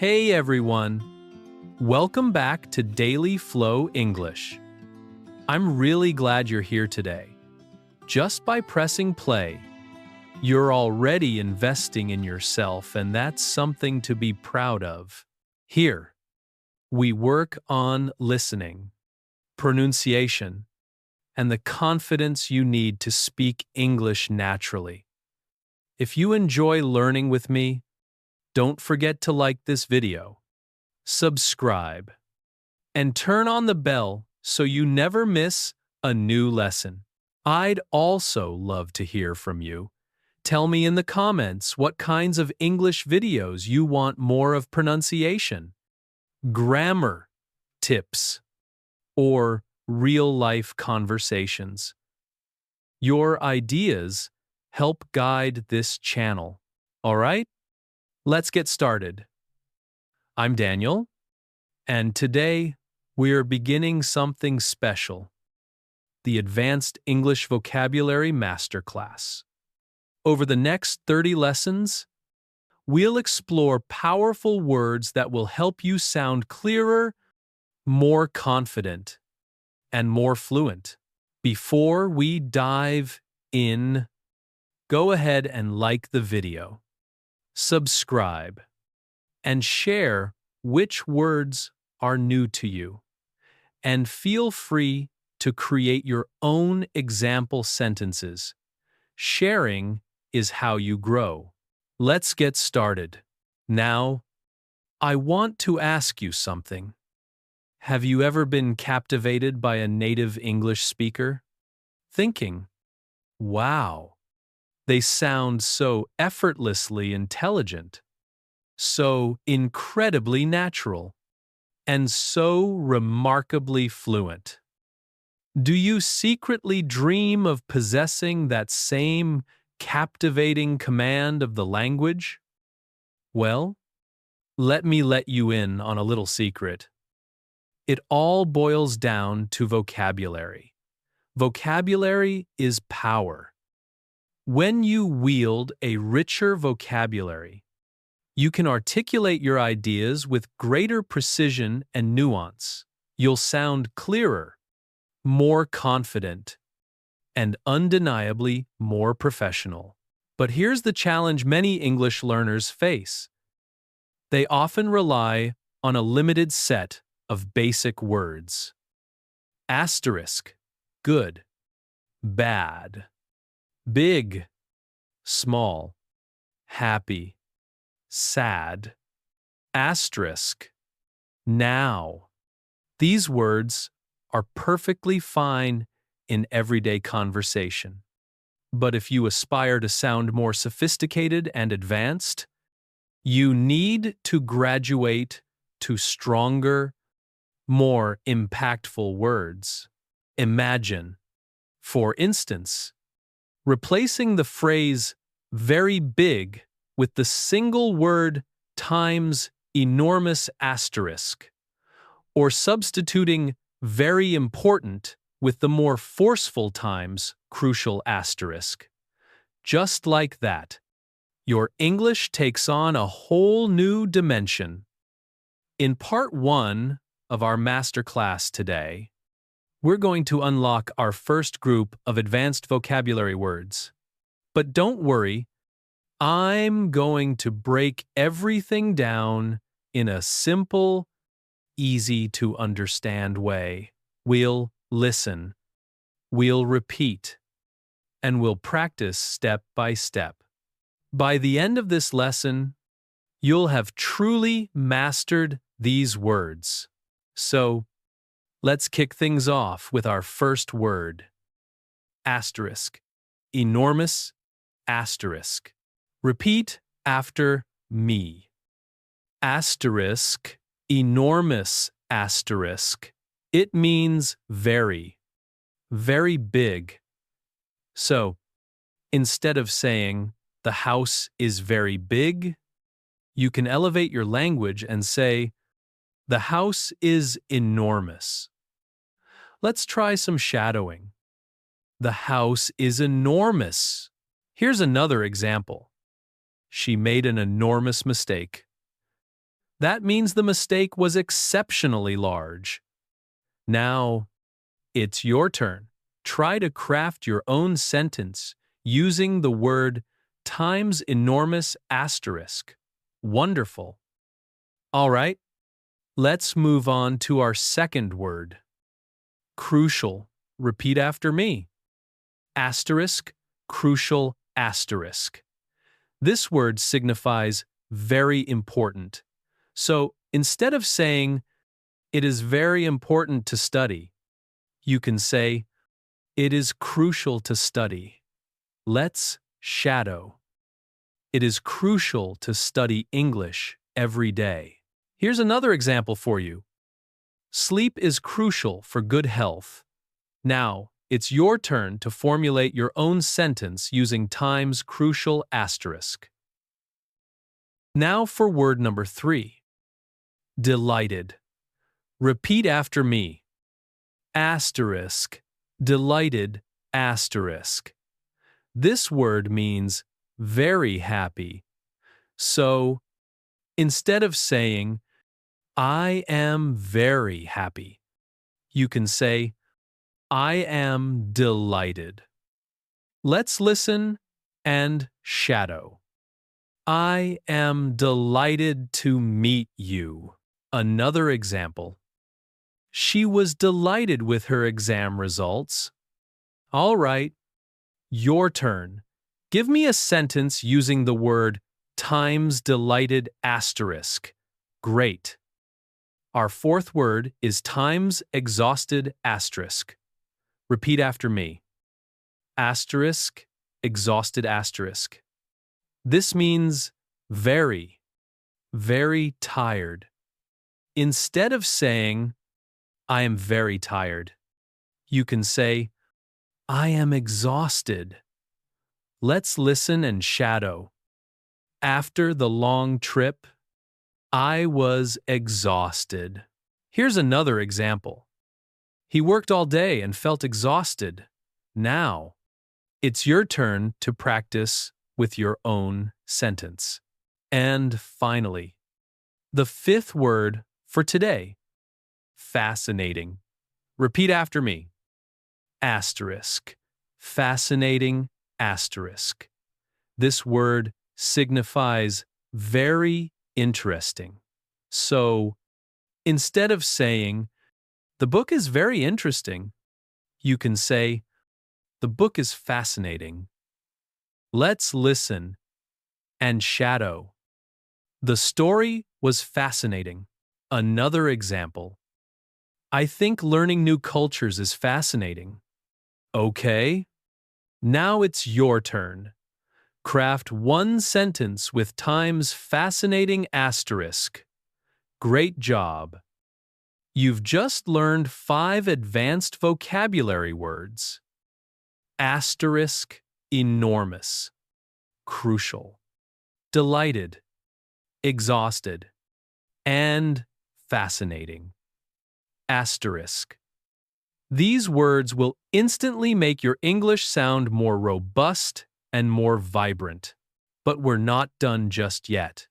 Hey everyone! Welcome back to Daily Flow English. I'm really glad you're here today. Just by pressing play, you're already investing in yourself, and that's something to be proud of. Here, we work on listening, pronunciation, and the confidence you need to speak English naturally. If you enjoy learning with me, don't forget to like this video, subscribe, and turn on the bell so you never miss a new lesson. I'd also love to hear from you. Tell me in the comments what kinds of English videos you want more of: pronunciation, grammar tips, or real-life conversations. Your ideas help guide this channel. All right? Let's get started. I'm Daniel, and today we're beginning something special: the Advanced English Vocabulary Masterclass. Over the next 30 lessons, we'll explore powerful words that will help you sound clearer, more confident, and more fluent. Before we dive in, go ahead and like the video, subscribe, and share which words are new to you. And feel free to create your own example sentences. Sharing is how you grow. Let's get started. Now, I want to ask you something. Have you ever been captivated by a native English speaker? Thinking, wow, they sound so effortlessly intelligent, so incredibly natural, and so remarkably fluent. Do you secretly dream of possessing that same captivating command of the language? Well, let me let you in on a little secret. It all boils down to vocabulary. Vocabulary is power. When you wield a richer vocabulary, you can articulate your ideas with greater precision and nuance. You'll sound clearer, more confident, and undeniably more professional. But here's the challenge many English learners face. They often rely on a limited set of basic words. Asterisk, good, bad, big, small, happy, sad, asterisk, now. These words are perfectly fine in everyday conversation. But if you aspire to sound more sophisticated and advanced, you need to graduate to stronger, more impactful words. Imagine, for instance, replacing the phrase very big with the single word times enormous asterisk, or substituting very important with the more forceful times crucial asterisk. Just like that, your English takes on a whole new dimension. In part 1 of our masterclass today, we're going to unlock our first group of advanced vocabulary words. But don't worry, I'm going to break everything down in a simple, easy-to-understand way. We'll listen, we'll repeat, and we'll practice step by step. By the end of this lesson, you'll have truly mastered these words. So, let's kick things off with our first word. Asterisk. Enormous, asterisk. Repeat after me. Asterisk, enormous, asterisk. It means very, very big. So, instead of saying, the house is very big, you can elevate your language and say, the house is enormous. Let's try some shadowing. The house is enormous. Here's another example. She made an enormous mistake. That means the mistake was exceptionally large. Now, it's your turn. Try to craft your own sentence using the word times enormous asterisk. Wonderful. All right, let's move on to our second word. Crucial. Repeat after me. Asterisk, crucial, asterisk. This word signifies very important. So instead of saying, it is very important to study, you can say, it is crucial to study. Let's shadow. It is crucial to study English every day. Here's another example for you. Sleep is crucial for good health. Now, it's your turn to formulate your own sentence using times crucial asterisk. Now for word number 3. Delighted. Repeat after me. Asterisk. Delighted, asterisk. This word means very happy. So, instead of saying, I am very happy, you can say, I am delighted. Let's listen and shadow. I am delighted to meet you. Another example. She was delighted with her exam results. All right, your turn. Give me a sentence using the word times delighted asterisk. Great. Our fourth word is times exhausted asterisk. Repeat after me. Asterisk, exhausted asterisk. This means very, very tired. Instead of saying, I am very tired, you can say, I am exhausted. Let's listen and shadow. After the long trip, I was exhausted. Here's another example. He worked all day and felt exhausted. Now, it's your turn to practice with your own sentence. And finally, the fifth word for today. Fascinating. Repeat after me. Asterisk. Fascinating, asterisk. This word signifies very interesting. So, instead of saying, the book is very interesting, you can say, the book is fascinating. Let's listen and shadow. The story was fascinating. Another example. I think learning new cultures is fascinating. Okay, now it's your turn. Craft one sentence with times fascinating asterisk. Great job. You've just learned 5 advanced vocabulary words. Asterisk, enormous, crucial, delighted, exhausted, and fascinating. Asterisk. These words will instantly make your English sound more robust and more vibrant. But we're not done just yet.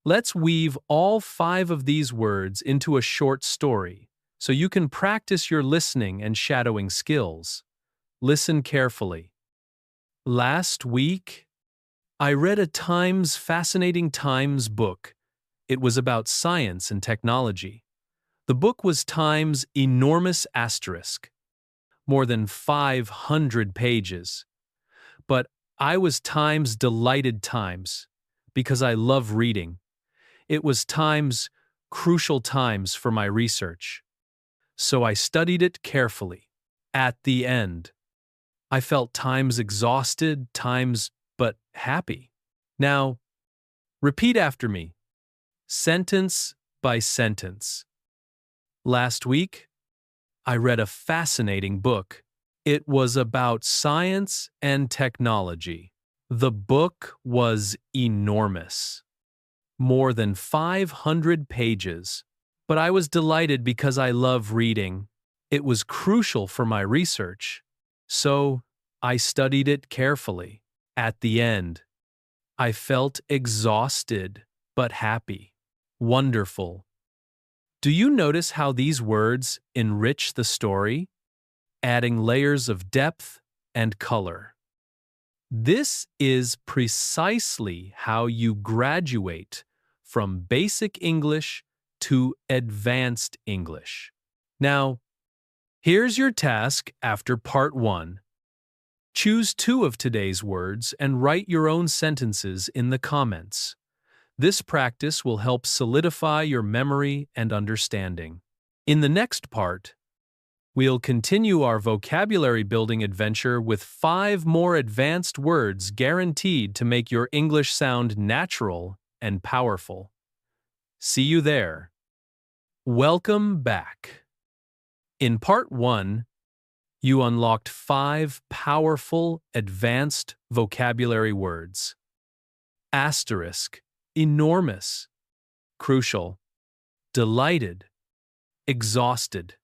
Let's weave all 5 of these words into a short story so you can practice your listening and shadowing skills. Listen carefully. Last week, I read a Fascinating Times book. It was about science and technology. The book was Times enormous asterisk, more than 500 pages. But I was Times delighted times, because I love reading. It was Times crucial times for my research. So I studied it carefully. At the end, I felt Times exhausted, but happy. Now, repeat after me, sentence by sentence. Last week, I read a fascinating book. It was about science and technology. The book was enormous, more than 500 pages. But I was delighted because I love reading. It was crucial for my research. So I studied it carefully. At the end, I felt exhausted but happy. Wonderful. Do you notice how these words enrich the story, adding layers of depth and color? This is precisely how you graduate from basic English to advanced English. Now, here's your task after part 1. Choose 2 of today's words and write your own sentences in the comments. This practice will help solidify your memory and understanding. In the next part, we'll continue our vocabulary building adventure with 5 more advanced words guaranteed to make your English sound natural and powerful. See you there. Welcome back. In part 1, you unlocked 5 powerful advanced vocabulary words. Asterisk, enormous, crucial, delighted, exhausted,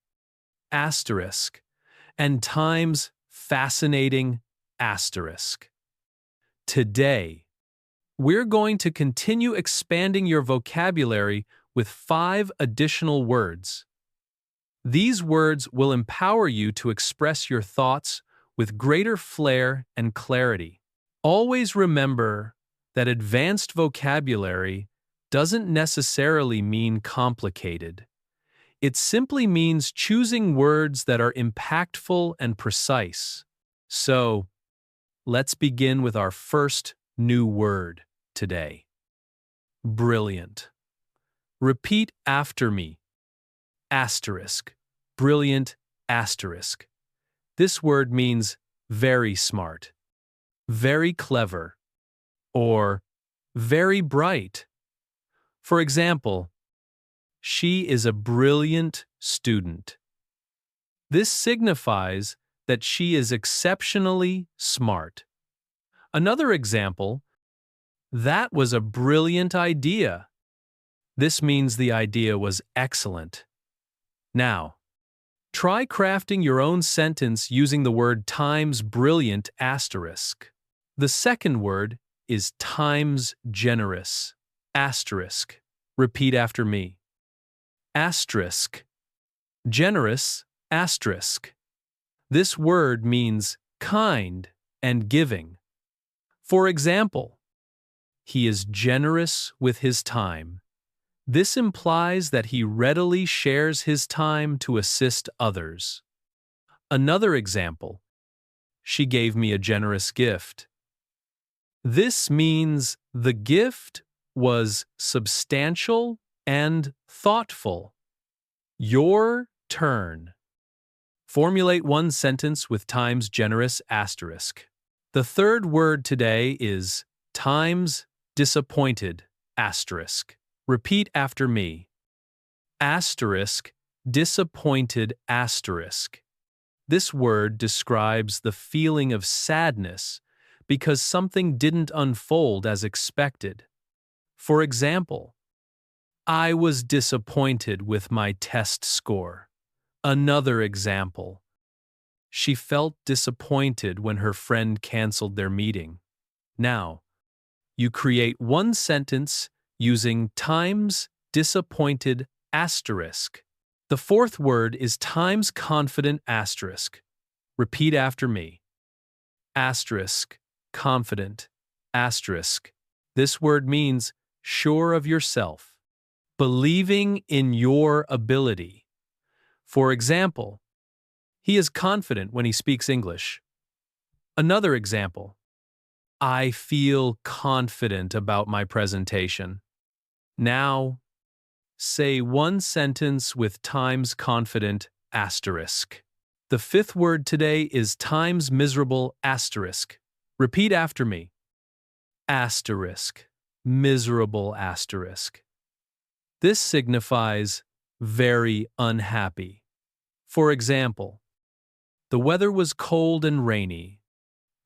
asterisk, and times fascinating, asterisk. Today, we're going to continue expanding your vocabulary with 5 additional words. These words will empower you to express your thoughts with greater flair and clarity. Always remember that advanced vocabulary doesn't necessarily mean complicated. It simply means choosing words that are impactful and precise. So, let's begin with our first new word today. Brilliant. Repeat after me. Asterisk. Brilliant, asterisk. This word means very smart, very clever, or very bright. For example, she is a brilliant student. This signifies that she is exceptionally smart. Another example, that was a brilliant idea. This means the idea was excellent. Now, try crafting your own sentence using the word times brilliant asterisk. The second word is times generous, asterisk. Repeat after me. Asterisk. Generous, asterisk. This word means kind and giving. For example, he is generous with his time. This implies that he readily shares his time to assist others. Another example, she gave me a generous gift. This means the gift was substantial and thoughtful. Your turn. Formulate one sentence with times generous asterisk. The third word today is times disappointed asterisk. Repeat after me. Asterisk, disappointed asterisk. This word describes the feeling of sadness because something didn't unfold as expected. For example, I was disappointed with my test score. Another example, she felt disappointed when her friend canceled their meeting. Now, you create one sentence using times disappointed asterisk. The fourth word is times confident asterisk. Repeat after me. Asterisk, confident, asterisk. This word means sure of yourself, believing in your ability. For example, he is confident when he speaks English. Another example, I feel confident about my presentation. Now, say one sentence with times confident asterisk. The fifth word today is times miserable asterisk. Repeat after me. Asterisk, miserable asterisk. This signifies very unhappy. For example, the weather was cold and rainy.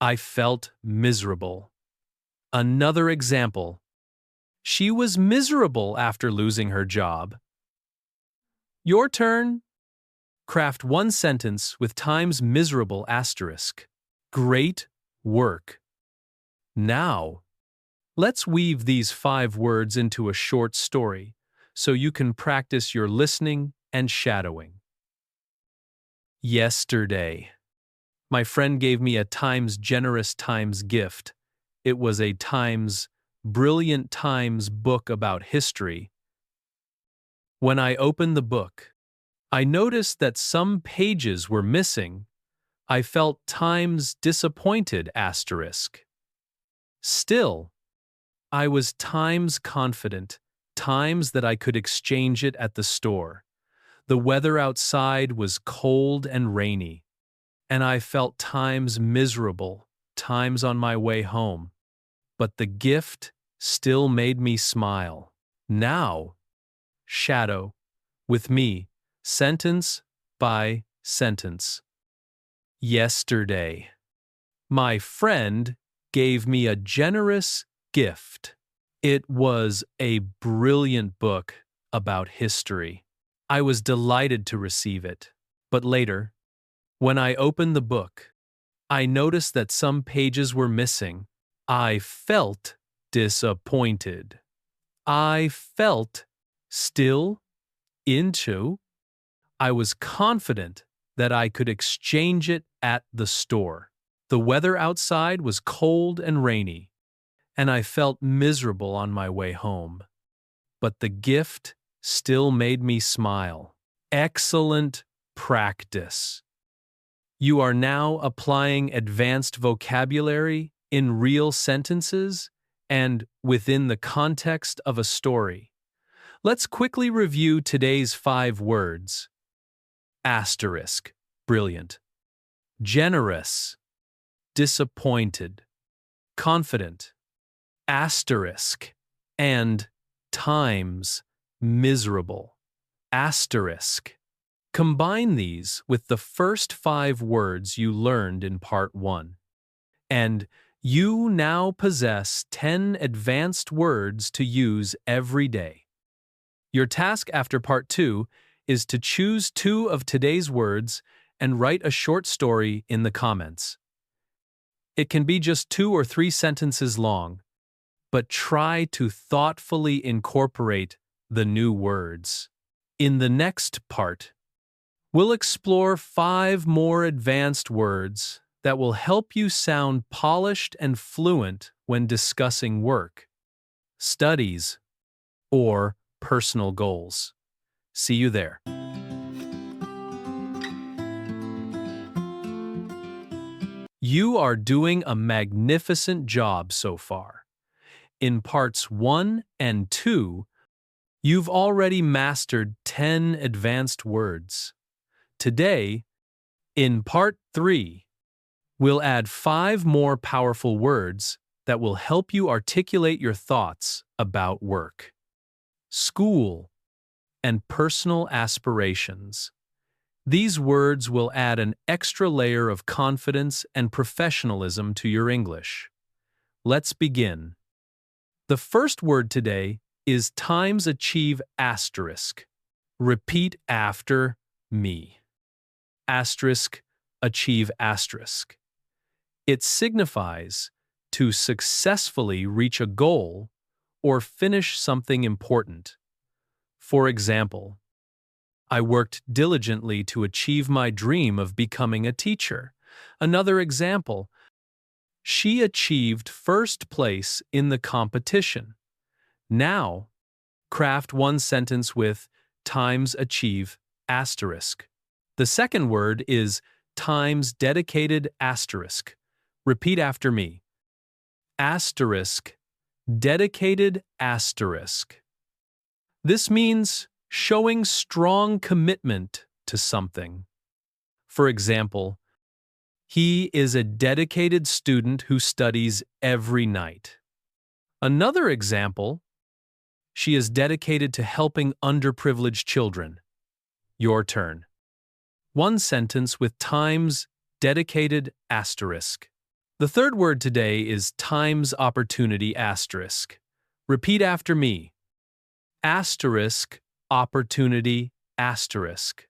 I felt miserable. Another example, she was miserable after losing her job. Your turn. Craft one sentence with times miserable asterisk. Great work. Now, let's weave these 5 words into a short story so you can practice your listening and shadowing. Yesterday. My friend gave me a Times Generous Times gift. It was a Brilliant Times book about history. When I opened the book, I noticed that some pages were missing. I felt Times disappointed asterisk. Still, I was Times confident, Times that I could exchange it at the store. The weather outside was cold and rainy, and I felt Times miserable, Times on my way home. But the gift still made me smile. Now, shadow, with me, sentence by sentence. Yesterday. My friend gave me a generous gift. It was a brilliant book about history. I was delighted to receive it. But later, when I opened the book, I noticed that some pages were missing. I felt disappointed. I felt still into. I was confident that I could exchange it at the store. The weather outside was cold and rainy, and I felt miserable on my way home. But the gift still made me smile. Excellent practice. You are now applying advanced vocabulary in real sentences and within the context of a story. Let's quickly review today's 5 words. Asterisk, brilliant. Generous, disappointed. Confident, asterisk. And Times, miserable, asterisk. Combine these with the first 5 words you learned in Part 1, and you now possess 10 advanced words to use every day. Your task after Part 2 is to choose 2 of today's words and write a short story in the comments. It can be just 2 or 3 sentences long, but try to thoughtfully incorporate the new words. In the next part, we'll explore 5 more advanced words that will help you sound polished and fluent when discussing work, studies, or personal goals. See you there. You are doing a magnificent job so far. In parts 1 and 2, you've already mastered 10 advanced words. Today, in Part 3, we'll add 5 more powerful words that will help you articulate your thoughts about work, school, and personal aspirations. These words will add an extra layer of confidence and professionalism to your English. Let's begin. The first word today is Times achieve asterisk. Repeat after me. Asterisk, achieve asterisk. It signifies to successfully reach a goal or finish something important. For example, I worked diligently to achieve my dream of becoming a teacher. Another example, she achieved first place in the competition. Now, craft one sentence with Times achieve asterisk. The second word is Times dedicated asterisk. Repeat after me. Asterisk, dedicated asterisk. This means showing strong commitment to something. For example, he is a dedicated student who studies every night. Another example, she is dedicated to helping underprivileged children. Your turn. One sentence with Times dedicated asterisk. The third word today is Times opportunity asterisk. Repeat after me. Asterisk, opportunity, asterisk.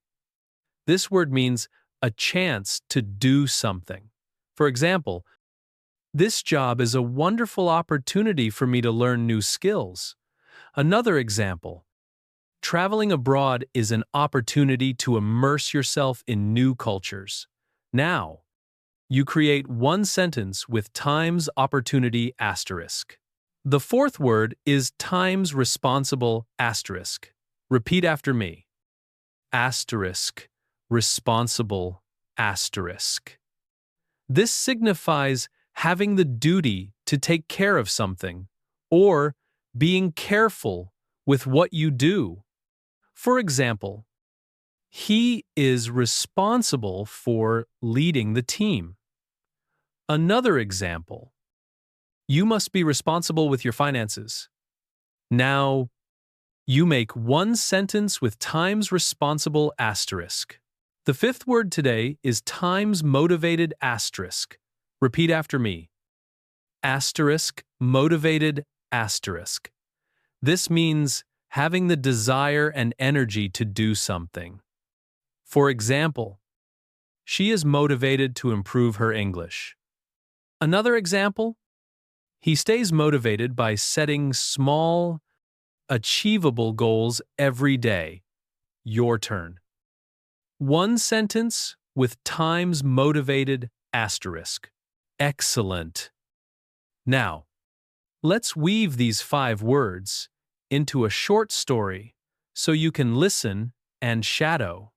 This word means a chance to do something. For example, this job is a wonderful opportunity for me to learn new skills. Another example, Traveling abroad is an opportunity to immerse yourself in new cultures. Now, you create one sentence with times opportunity asterisk. The fourth word is times responsible asterisk. Repeat after me. Asterisk, responsible asterisk. This signifies having the duty to take care of something, or being careful with what you do. For example, he is responsible for leading the team. Another example, you must be responsible with your finances. Now, you make one sentence with times responsible asterisk. The fifth word today is times motivated asterisk. Repeat after me. Asterisk, motivated asterisk. This means having the desire and energy to do something. For example, she is motivated to improve her English. Another example, he stays motivated by setting small, achievable goals every day. Your turn. One sentence with times motivated asterisk. Excellent. Now, let's weave these 5 words into a short story so you can listen and shadow.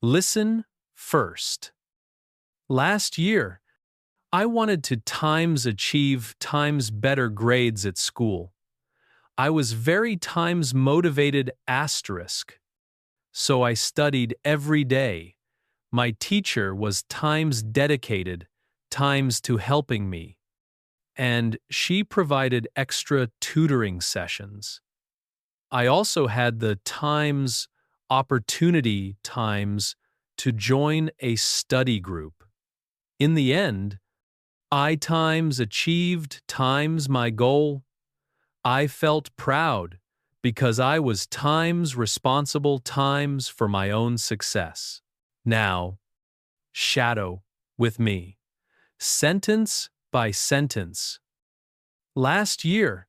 Listen first. Last year, I wanted to achieve better grades at school. I was very times motivated asterisk. So I studied every day. My teacher was times dedicated, times to helping me. And she provided extra tutoring sessions. I also had the times opportunity times to join a study group. In the end, I times achieved times my goal. I felt proud because I was times responsible times for my own success. Now, shadow with me. Sentence by sentence. Last year,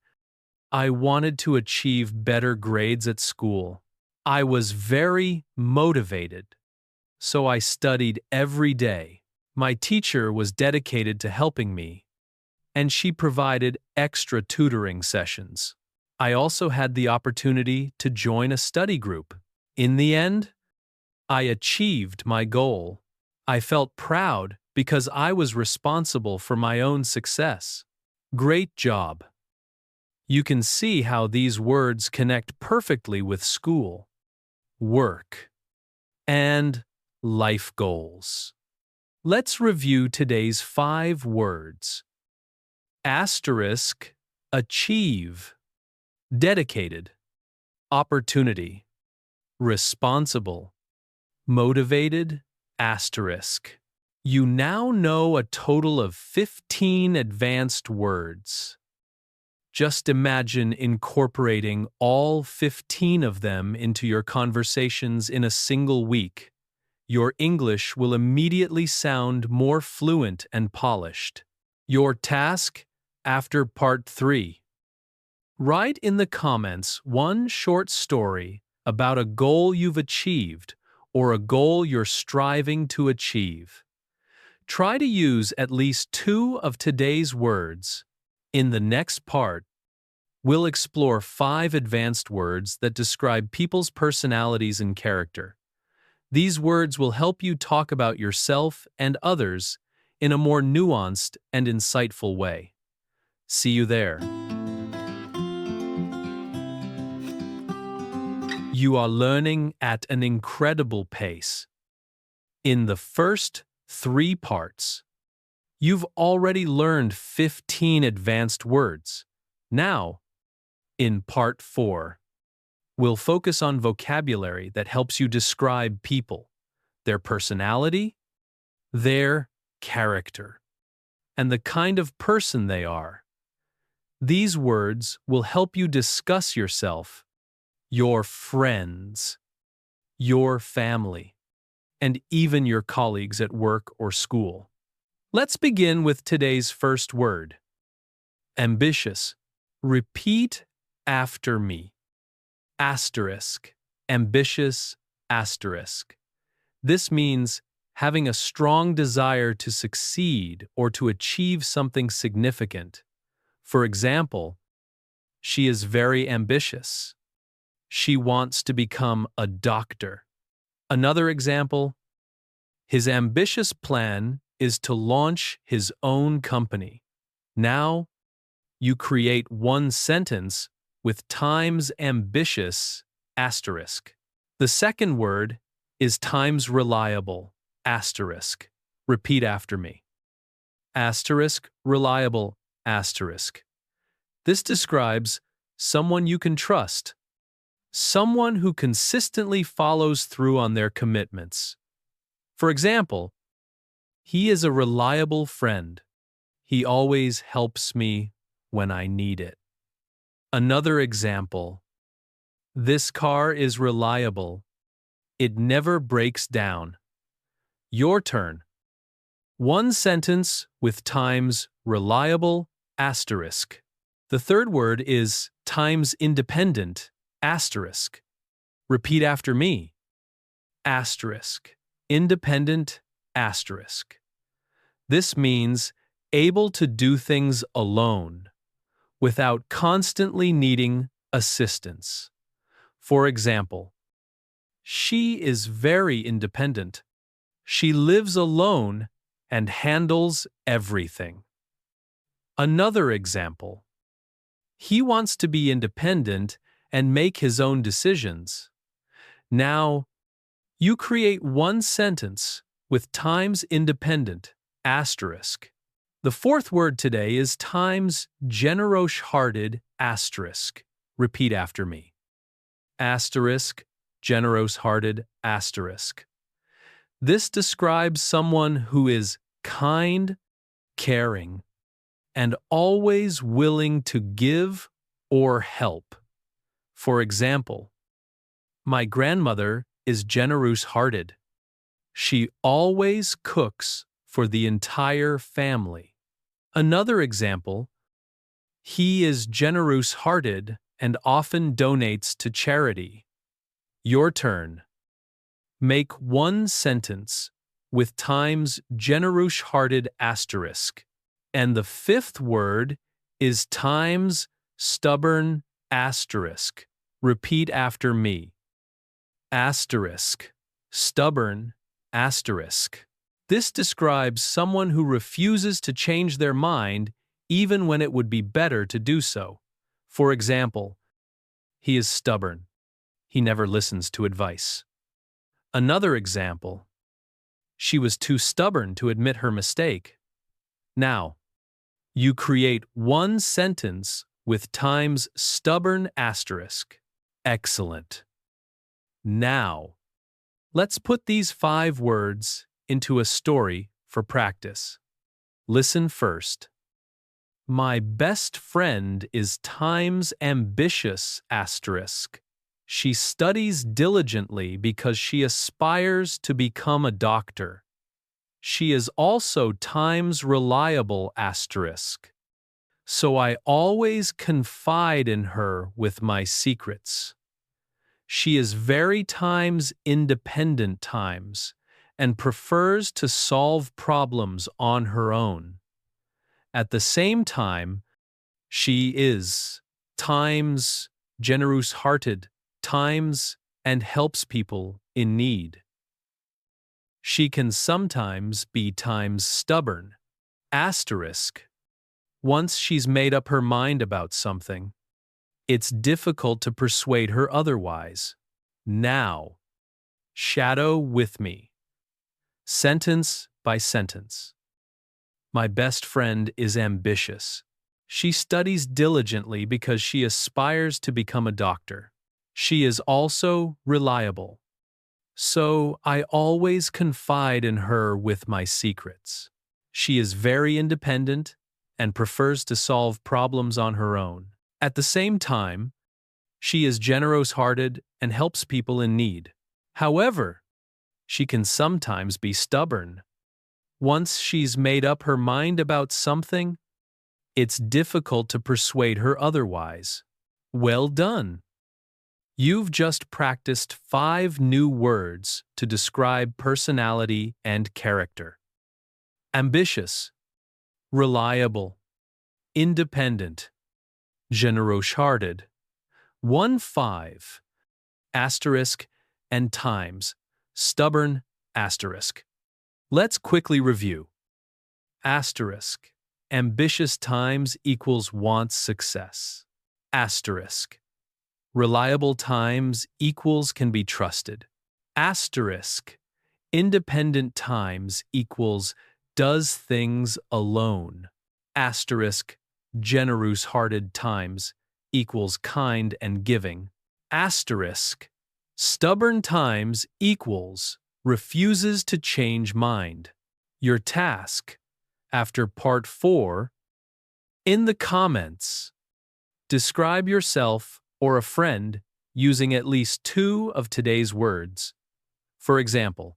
I wanted to achieve better grades at school. I was very motivated, so I studied every day. My teacher was dedicated to helping me, and she provided extra tutoring sessions. I also had the opportunity to join a study group. In the end, I achieved my goal. I felt proud because I was responsible for my own success. Great job. You can see how these words connect perfectly with school, work, and life goals. Let's review today's 5 words. Asterisk, achieve. Dedicated, opportunity, responsible, motivated, asterisk. You now know a total of 15 advanced words. Just imagine incorporating all 15 of them into your conversations in a single week. Your English will immediately sound more fluent and polished. Your task after part 3. Write in the comments one short story about a goal you've achieved or a goal you're striving to achieve. Try to use at least 2 of today's words. In the next part, we'll explore 5 advanced words that describe people's personalities and character. These words will help you talk about yourself and others in a more nuanced and insightful way. See you there. You are learning at an incredible pace. In the first 3 parts, you've already learned 15 advanced words. Now, in part 4, we'll focus on vocabulary that helps you describe people, their personality, their character, and the kind of person they are. These words will help you discuss yourself, your friends, your family, and even your colleagues at work or school. Let's begin with today's first word. Ambitious. Repeat after me. asterisk, ambitious, asterisk. This means having a strong desire to succeed or to achieve something significant. For example, she is very ambitious. She wants to become a doctor. Another example, his ambitious plan is to launch his own company. Now, you create one sentence with times ambitious asterisk. The second word is times reliable asterisk. Repeat after me. Asterisk, reliable, asterisk. This describes someone you can trust, someone who consistently follows through on their commitments. For example, he is a reliable friend. He always helps me when I need it. Another example, this car is reliable. It never breaks down. Your turn. One sentence with times reliable asterisk. The third word is times independent asterisk. Repeat after me. Asterisk, independent asterisk. This means able to do things alone, without constantly needing assistance. For example, she is very independent. She lives alone and handles everything. Another example, he wants to be independent and make his own decisions. Now, you create one sentence with times independent asterisk. The fourth word today is times generous-hearted asterisk. Repeat after me. Asterisk, generous-hearted asterisk. This describes someone who is kind, caring, and always willing to give or help. For example, my grandmother is generous-hearted. She always cooks for the entire family. Another example, he is generous-hearted and often donates to charity. Your turn. Make one sentence with times generous-hearted asterisk. And the fifth word is times stubborn asterisk. Repeat after me. Asterisk, stubborn asterisk. This describes someone who refuses to change their mind even when it would be better to do so. For example, he is stubborn. He never listens to advice. Another example, she was too stubborn to admit her mistake. Now, you create one sentence with times stubborn asterisk. Excellent. Now, let's put these 5 words into a story for practice. Listen first. My best friend is times ambitious asterisk. She studies diligently because she aspires to become a doctor. She is also times reliable asterisk. So I always confide in her with my secrets. She is very times independent times and prefers to solve problems on her own. At the same time, she is times generous-hearted times and helps people in need. She can sometimes be times stubborn asterisk. Once she's made up her mind about something, it's difficult to persuade her otherwise. Now, shadow with me. Sentence by sentence. My best friend is ambitious. She studies diligently because she aspires to become a doctor. She is also reliable. So I always confide in her with my secrets. She is very independent and prefers to solve problems on her own. At the same time, she is generous-hearted and helps people in need. However, she can sometimes be stubborn. Once she's made up her mind about something, it's difficult to persuade her otherwise. Well done! You've just practiced 5 new words to describe personality and character. Ambitious, reliable, independent, generous-hearted, 1-5, asterisk, and times, stubborn, asterisk. Let's quickly review. Asterisk, ambitious times equals wants success. Asterisk, reliable times equals can be trusted. Asterisk, independent times equals does things alone. Asterisk, generous-hearted times equals kind and giving. Asterisk, stubborn times equals refuses to change mind. Your task, after part 4, in the comments, describe yourself or a friend using at least 2 of today's words. For example,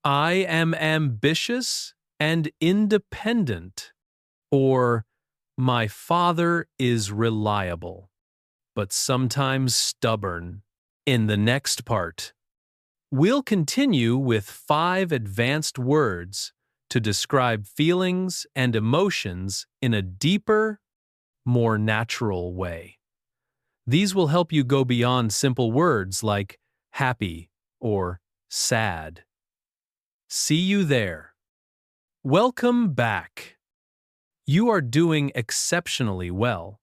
I am ambitious and independent, or my father is reliable, but sometimes stubborn. In the next part, we'll continue with 5 advanced words to describe feelings and emotions in a deeper, more natural way. These will help you go beyond simple words like happy or sad. See you there. Welcome back. You are doing exceptionally well.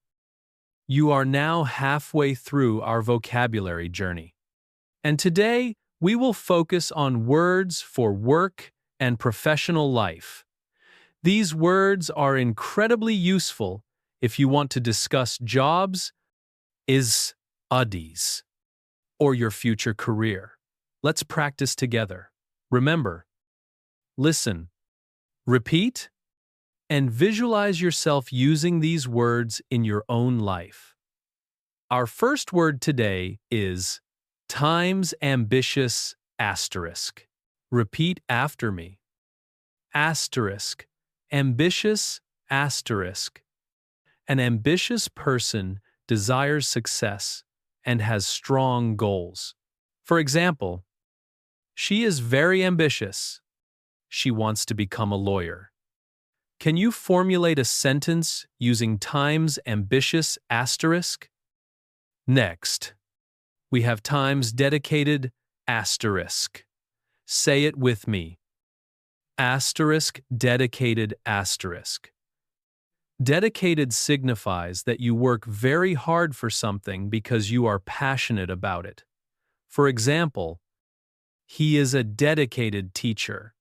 You are now halfway through our vocabulary journey. And today, we will focus on words for work and professional life. These words are incredibly useful if you want to discuss jobs, studies, or your future career. Let's practice together. Remember, listen, repeat, and visualize yourself using these words in your own life. Our first word today is times ambitious asterisk. Repeat after me. Asterisk, ambitious asterisk. An ambitious person desires success and has strong goals. For example, she is very ambitious. She wants to become a lawyer. Can you formulate a sentence using times ambitious asterisk? Next, we have times dedicated asterisk. Say it with me. Asterisk dedicated asterisk. Dedicated signifies that you work very hard for something because you are passionate about it. For example, he is a dedicated teacher.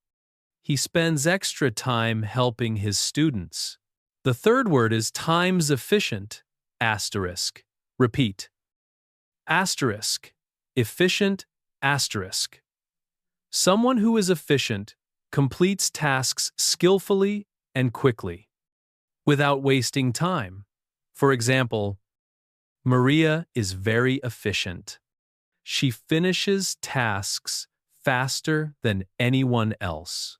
He spends extra time helping his students. The third word is times efficient, asterisk. Repeat. Asterisk, efficient, asterisk. Someone who is efficient completes tasks skillfully and quickly, without wasting time. For example, Maria is very efficient. She finishes tasks faster than anyone else.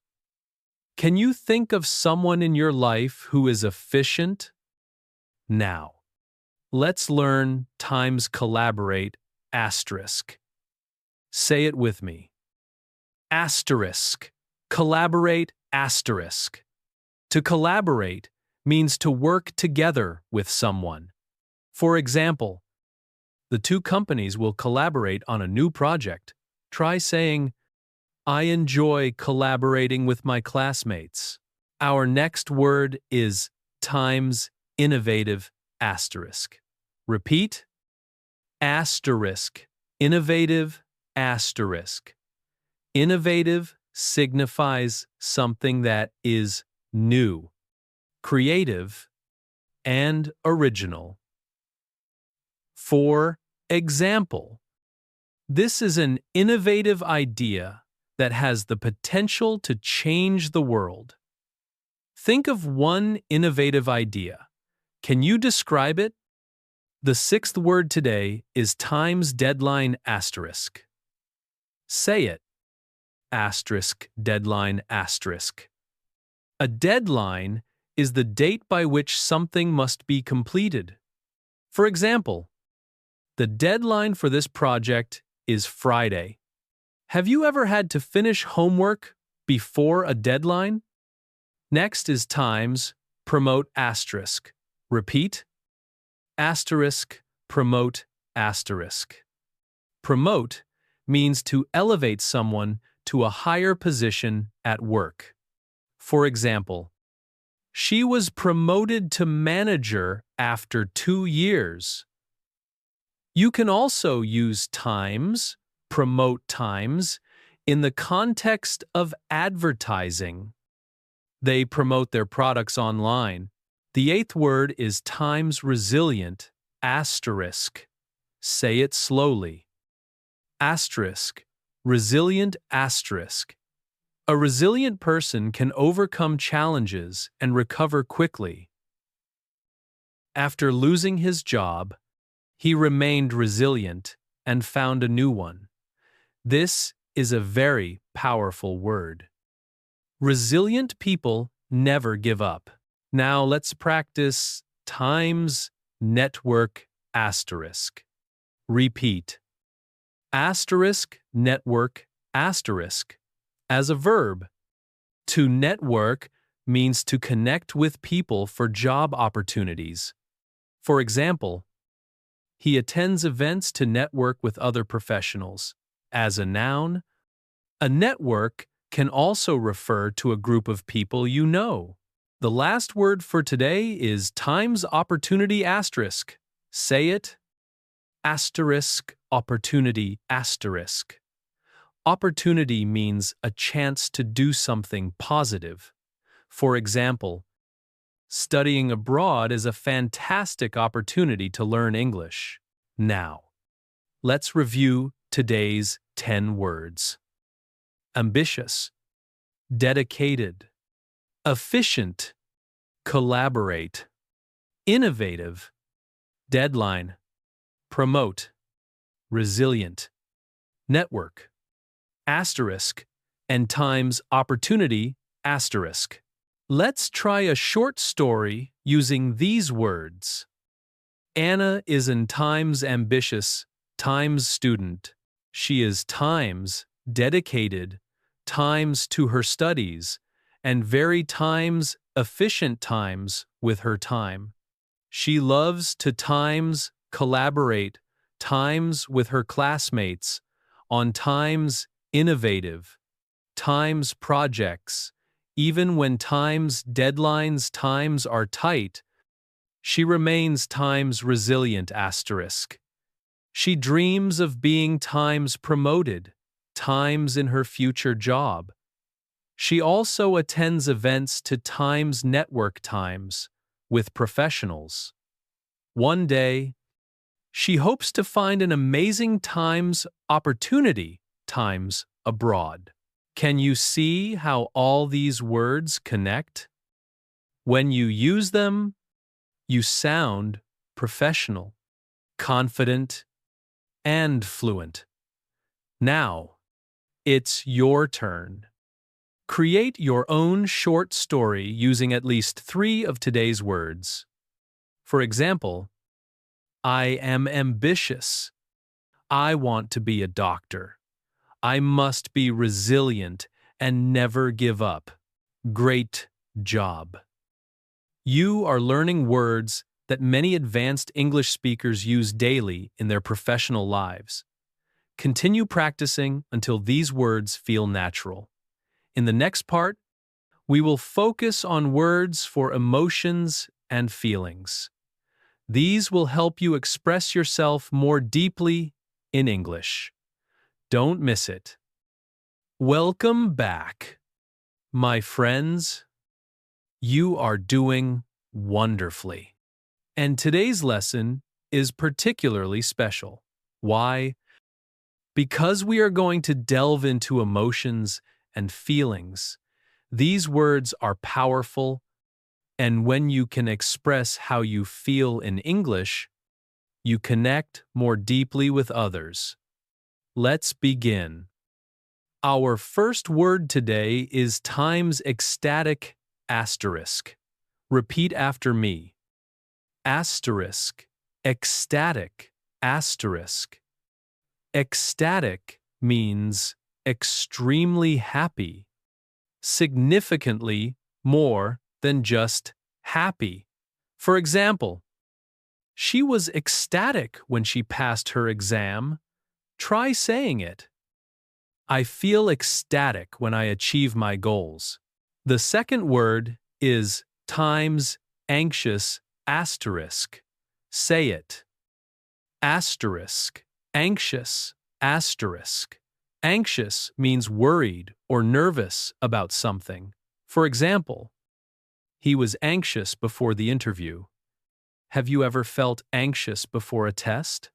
Can you think of someone in your life who is efficient? Now, let's learn times collaborate asterisk. Say it with me. Asterisk, collaborate asterisk. To collaborate means to work together with someone. For example, the 2 companies will collaborate on a new project. Try saying, I enjoy collaborating with my classmates. Our next word is times innovative asterisk. Repeat. Asterisk, innovative asterisk. Innovative signifies something that is new, creative, and original. For example, this is an innovative idea that has the potential to change the world. Think of one innovative idea. Can you describe it? The 6th word today is times deadline asterisk. Say it. Asterisk, deadline asterisk. A deadline is the date by which something must be completed. For example, The deadline for this project is Friday. Have you ever had to finish homework before a deadline? Next is times, promote asterisk. Repeat. Asterisk, promote asterisk. Promote means to elevate someone to a higher position at work. For example, she was promoted to manager after 2 years. You can also use times, promote times, in the context of advertising. They promote their products online. The eighth word is times resilient, asterisk. Say it slowly. Asterisk, resilient asterisk. A resilient person can overcome challenges and recover quickly. After losing his job, he remained resilient and found a new one. This is a very powerful word. Resilient people never give up. Now let's practice times, network, asterisk. Repeat. Asterisk, network, asterisk. As a verb, to network means to connect with people for job opportunities. For example, he attends events to network with other professionals. As a noun, a network can also refer to a group of people you know. The last word for today is times opportunity asterisk. Say it. Asterisk, opportunity, asterisk. Opportunity means a chance to do something positive. For example, studying abroad is a fantastic opportunity to learn English. Now, let's review today's 10 words. Ambitious, dedicated, efficient, collaborate, innovative, deadline, promote, resilient, network, asterisk, and times opportunity, asterisk. Let's try a short story using these words. Anna is an times ambitious, times student. She is times dedicated, times to her studies, and very times efficient times with her time. She loves to times collaborate, times with her classmates, on times innovative, times projects, even when times deadlines times are tight. She remains times resilient asterisk. She dreams of being times promoted, times in her future job. She also attends events to times network times with professionals. One day, she hopes to find an amazing times opportunity times abroad. Can you see how all these words connect? When you use them, you sound professional, confident, and fluent. Now, it's your turn. Create your own short story using at least 3 of today's words. For example, I am ambitious. I want to be a doctor. I must be resilient and never give up. Great job. You are learning words that many advanced English speakers use daily in their professional lives. Continue practicing until these words feel natural. In the next part, we will focus on words for emotions and feelings. These will help you express yourself more deeply in English. Don't miss it. Welcome back, my friends. You are doing wonderfully. And today's lesson is particularly special. Why? Because we are going to delve into emotions and feelings. These words are powerful, and when you can express how you feel in English, you connect more deeply with others. Let's begin. Our first word today is times ecstatic asterisk. Repeat after me. Asterisk, ecstatic. asterisk. Ecstatic means extremely happy, significantly more than just happy. For example, she was ecstatic when she passed her exam. Try saying it. I feel ecstatic when I achieve my goals. The second word is times anxious asterisk. Say it. Asterisk. Anxious asterisk. Anxious means worried or nervous about something. For example, he was anxious before the interview. Have you ever felt anxious before a test?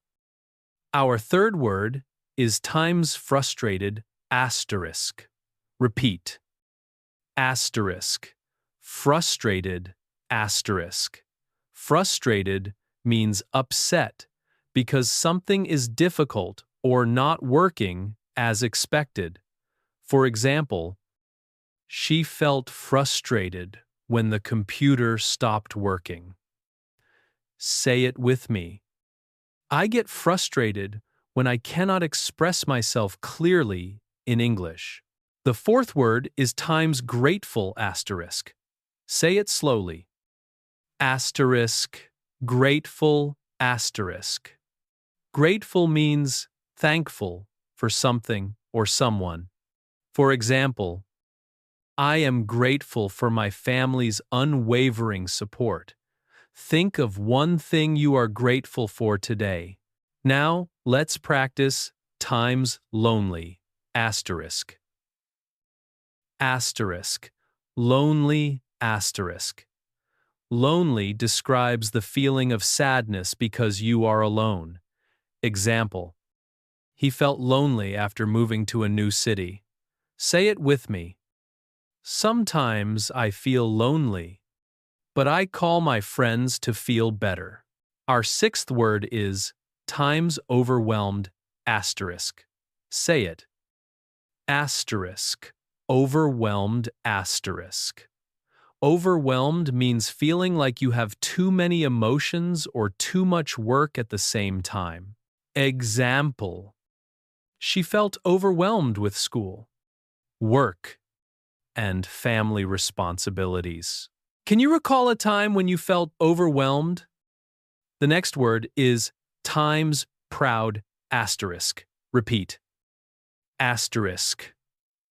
Our third word is times frustrated asterisk. Repeat. Asterisk. Frustrated asterisk. Frustrated means upset because something is difficult or not working as expected. For example, she felt frustrated when the computer stopped working. Say it with me. I get frustrated when I cannot express myself clearly in English. The fourth word is times grateful asterisk. Say it slowly. Asterisk, grateful asterisk. Grateful means thankful for something or someone. For example, I am grateful for my family's unwavering support. Think of one thing you are grateful for today. Now, let's practice times lonely asterisk. Asterisk. Lonely asterisk. Lonely describes the feeling of sadness because you are alone. Example. He felt lonely after moving to a new city. Say it with me. Sometimes I feel lonely, but I call my friends to feel better. Our sixth word is times overwhelmed asterisk. Say it. Asterisk. Overwhelmed asterisk. Overwhelmed means feeling like you have too many emotions or too much work at the same time. Example. She felt overwhelmed with school, work, and family responsibilities. Can you recall a time when you felt overwhelmed? The next word is times proud asterisk. Repeat. Asterisk.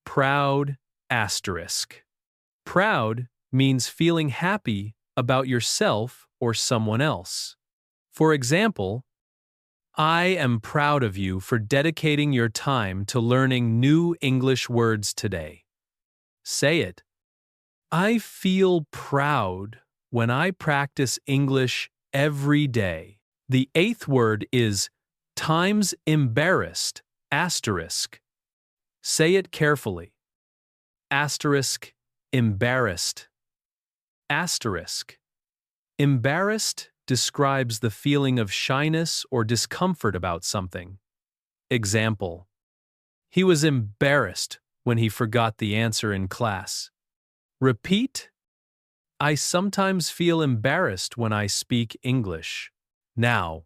Proud asterisk. Proud means feeling happy about yourself or someone else. For example, I am proud of you for dedicating your time to learning new English words today. Say it. I feel proud when I practice English every day. The eighth word is times embarrassed asterisk. Say it carefully. Asterisk, embarrassed. Asterisk. Embarrassed describes the feeling of shyness or discomfort about something. Example. He was embarrassed when he forgot the answer in class. Repeat. I sometimes feel embarrassed when I speak English. Now,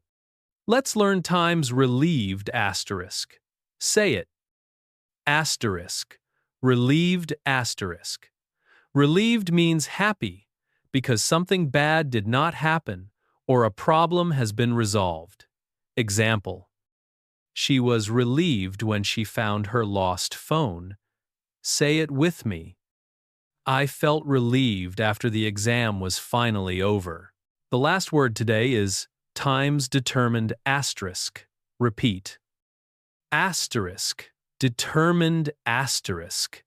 let's learn times relieved asterisk. Say it. Asterisk. Relieved asterisk. Relieved means happy because something bad did not happen or a problem has been resolved. Example. She was relieved when she found her lost phone. Say it with me. I felt relieved after the exam was finally over. The last word today is times determined asterisk. Repeat. Asterisk. Determined asterisk.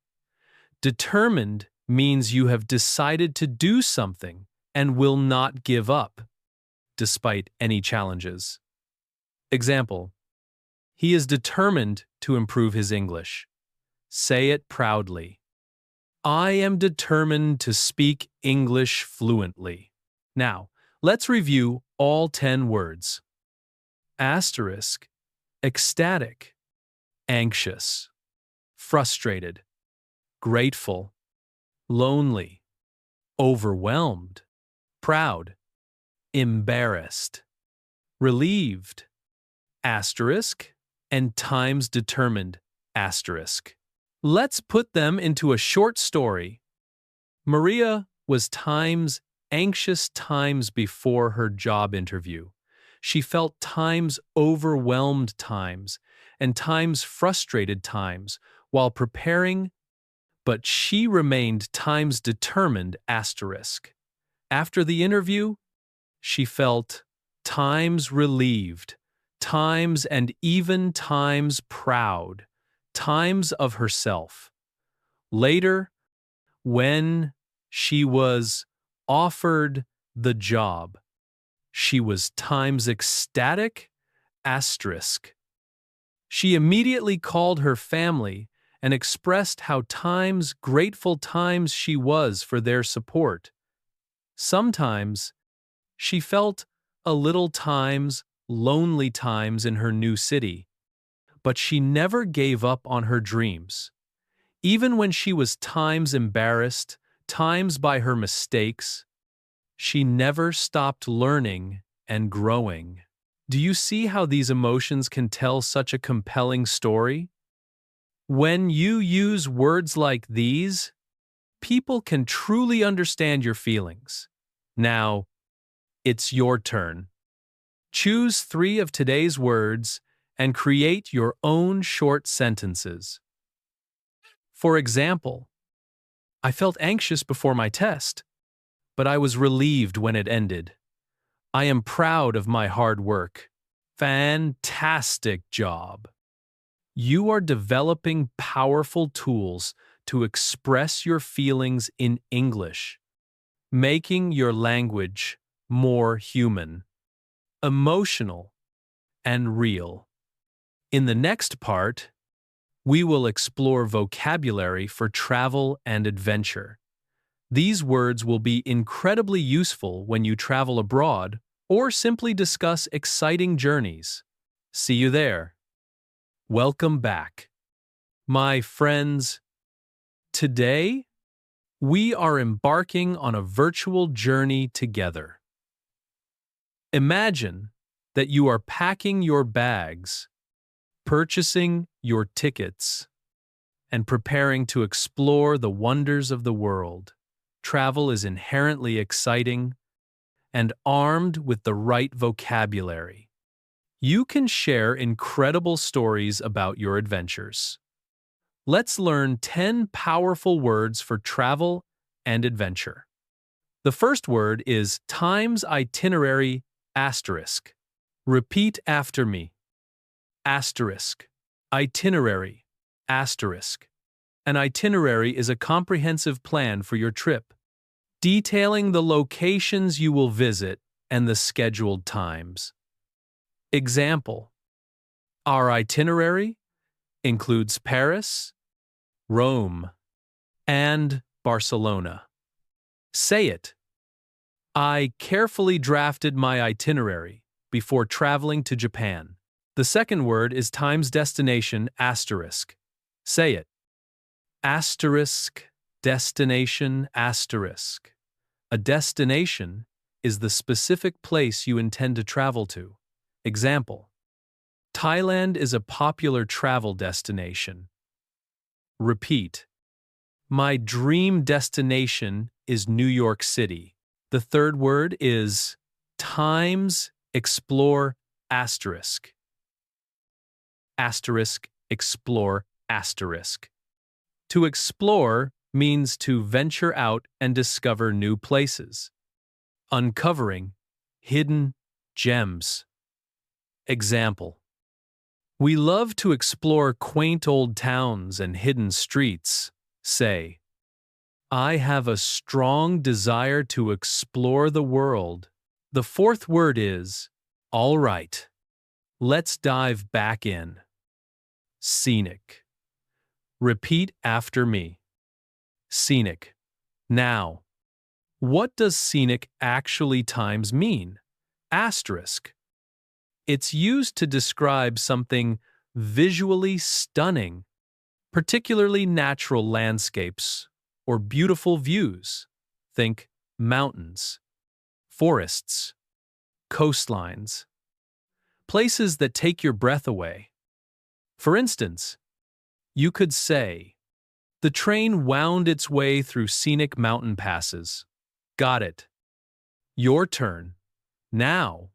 Determined means you have decided to do something and will not give up, despite any challenges. Example. He is determined to improve his English. Say it proudly. I am determined to speak English fluently. Now, let's review all 10 words. Asterisk, ecstatic, anxious, frustrated, grateful, lonely, overwhelmed, proud, embarrassed, relieved, asterisk, and times determined, asterisk. Let's put them into a short story. Maria was times anxious times before her job interview. She felt times overwhelmed times and times frustrated times while preparing, but she remained times determined, asterisk. After the interview, she felt times relieved, times and even times proud, times of herself. Later, when she was offered the job, she was times ecstatic, asterisk. She immediately called her family and expressed how times grateful times she was for their support. Sometimes she felt a little times lonely times in her new city, but she never gave up on her dreams. Even when she was times embarrassed, times by her mistakes, she never stopped learning and growing. Do you see how these emotions can tell such a compelling story? When you use words like these, people can truly understand your feelings. Now, it's your turn. Choose 3 of today's words and create your own short sentences. For example, I felt anxious before my test, but I was relieved when it ended. I am proud of my hard work. Fantastic job. You are developing powerful tools to express your feelings in English, making your language more human, emotional, and real. In the next part, we will explore vocabulary for travel and adventure. These words will be incredibly useful when you travel abroad or simply discuss exciting journeys. See you there. Welcome back. My friends, today we are embarking on a virtual journey together. Imagine that you are packing your bags, purchasing your tickets, and preparing to explore the wonders of the world. Travel is inherently exciting, and armed with the right vocabulary, you can share incredible stories about your adventures. Let's learn 10 powerful words for travel and adventure. The first word is times itinerary, asterisk. Repeat after me. Asterisk. Itinerary, asterisk. An itinerary is a comprehensive plan for your trip, detailing the locations you will visit and the scheduled times. Example: our itinerary includes Paris, Rome, and Barcelona. Say it. I carefully drafted my itinerary before traveling to Japan. The second word is times destination, asterisk. Say it. Asterisk, destination, asterisk. A destination is the specific place you intend to travel to. Example: Thailand is a popular travel destination. Repeat. My dream destination is New York City. The third word is times explore, asterisk. Asterisk, explore, asterisk. To explore means to venture out and discover new places, uncovering hidden gems. Example: we love to explore quaint old towns and hidden streets. Say, I have a strong desire to explore the world. The fourth word is, all right. Let's dive back in. Scenic. Repeat after me. Scenic. Now, what does scenic actually times mean? Asterisk. It's used to describe something visually stunning, particularly natural landscapes or beautiful views. Think mountains, forests, coastlines. places that take your breath away. For instance, you could say, the train wound its way through scenic mountain passes. Got it. Your turn. Now,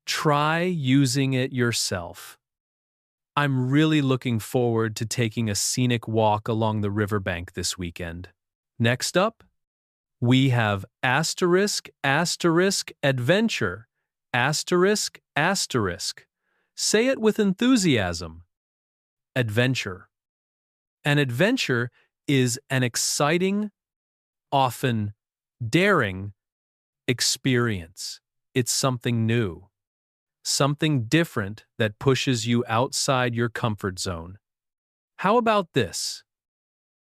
try using it yourself. I'm really looking forward to taking a scenic walk along the riverbank this weekend. Next up, we have asterisk, asterisk, adventure, asterisk, asterisk. Say it with enthusiasm. Adventure. An adventure is an exciting, often daring experience. It's something new, something different that pushes you outside your comfort zone. How about this?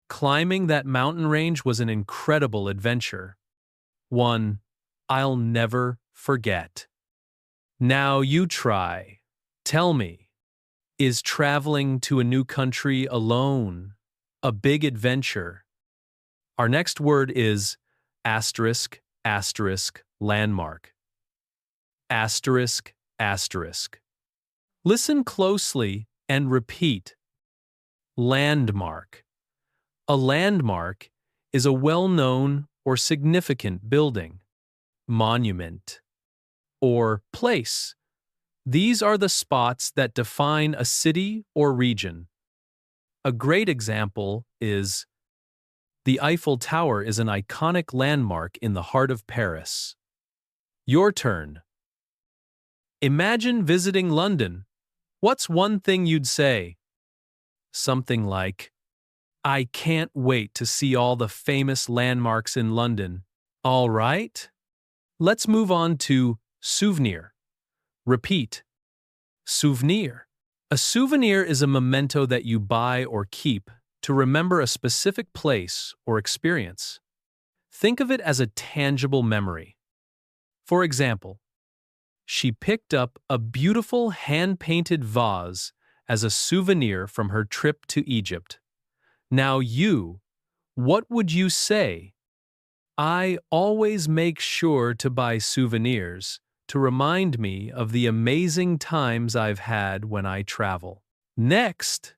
Climbing that mountain range was an incredible adventure. One I'll never forget. Now you try. Tell me, is traveling to a new country alone a big adventure? Our next word is asterisk, asterisk, landmark. Asterisk, asterisk. Listen closely and repeat. Landmark. A landmark is a well-known or significant building, monument, or place. These are the spots that define a city or region. A great example is the Eiffel Tower is an iconic landmark in the heart of Paris. Your turn. Imagine visiting London. What's one thing you'd say? Something like, I can't wait to see all the famous landmarks in London. All right? Let's move on to souvenir. Repeat. Souvenir. A souvenir is a memento that you buy or keep to remember a specific place or experience. Think of it as a tangible memory. For example, she picked up a beautiful hand-painted vase as a souvenir from her trip to Egypt. Now what would you say? I always make sure to buy souvenirs to remind me of the amazing times I've had when I travel. Next,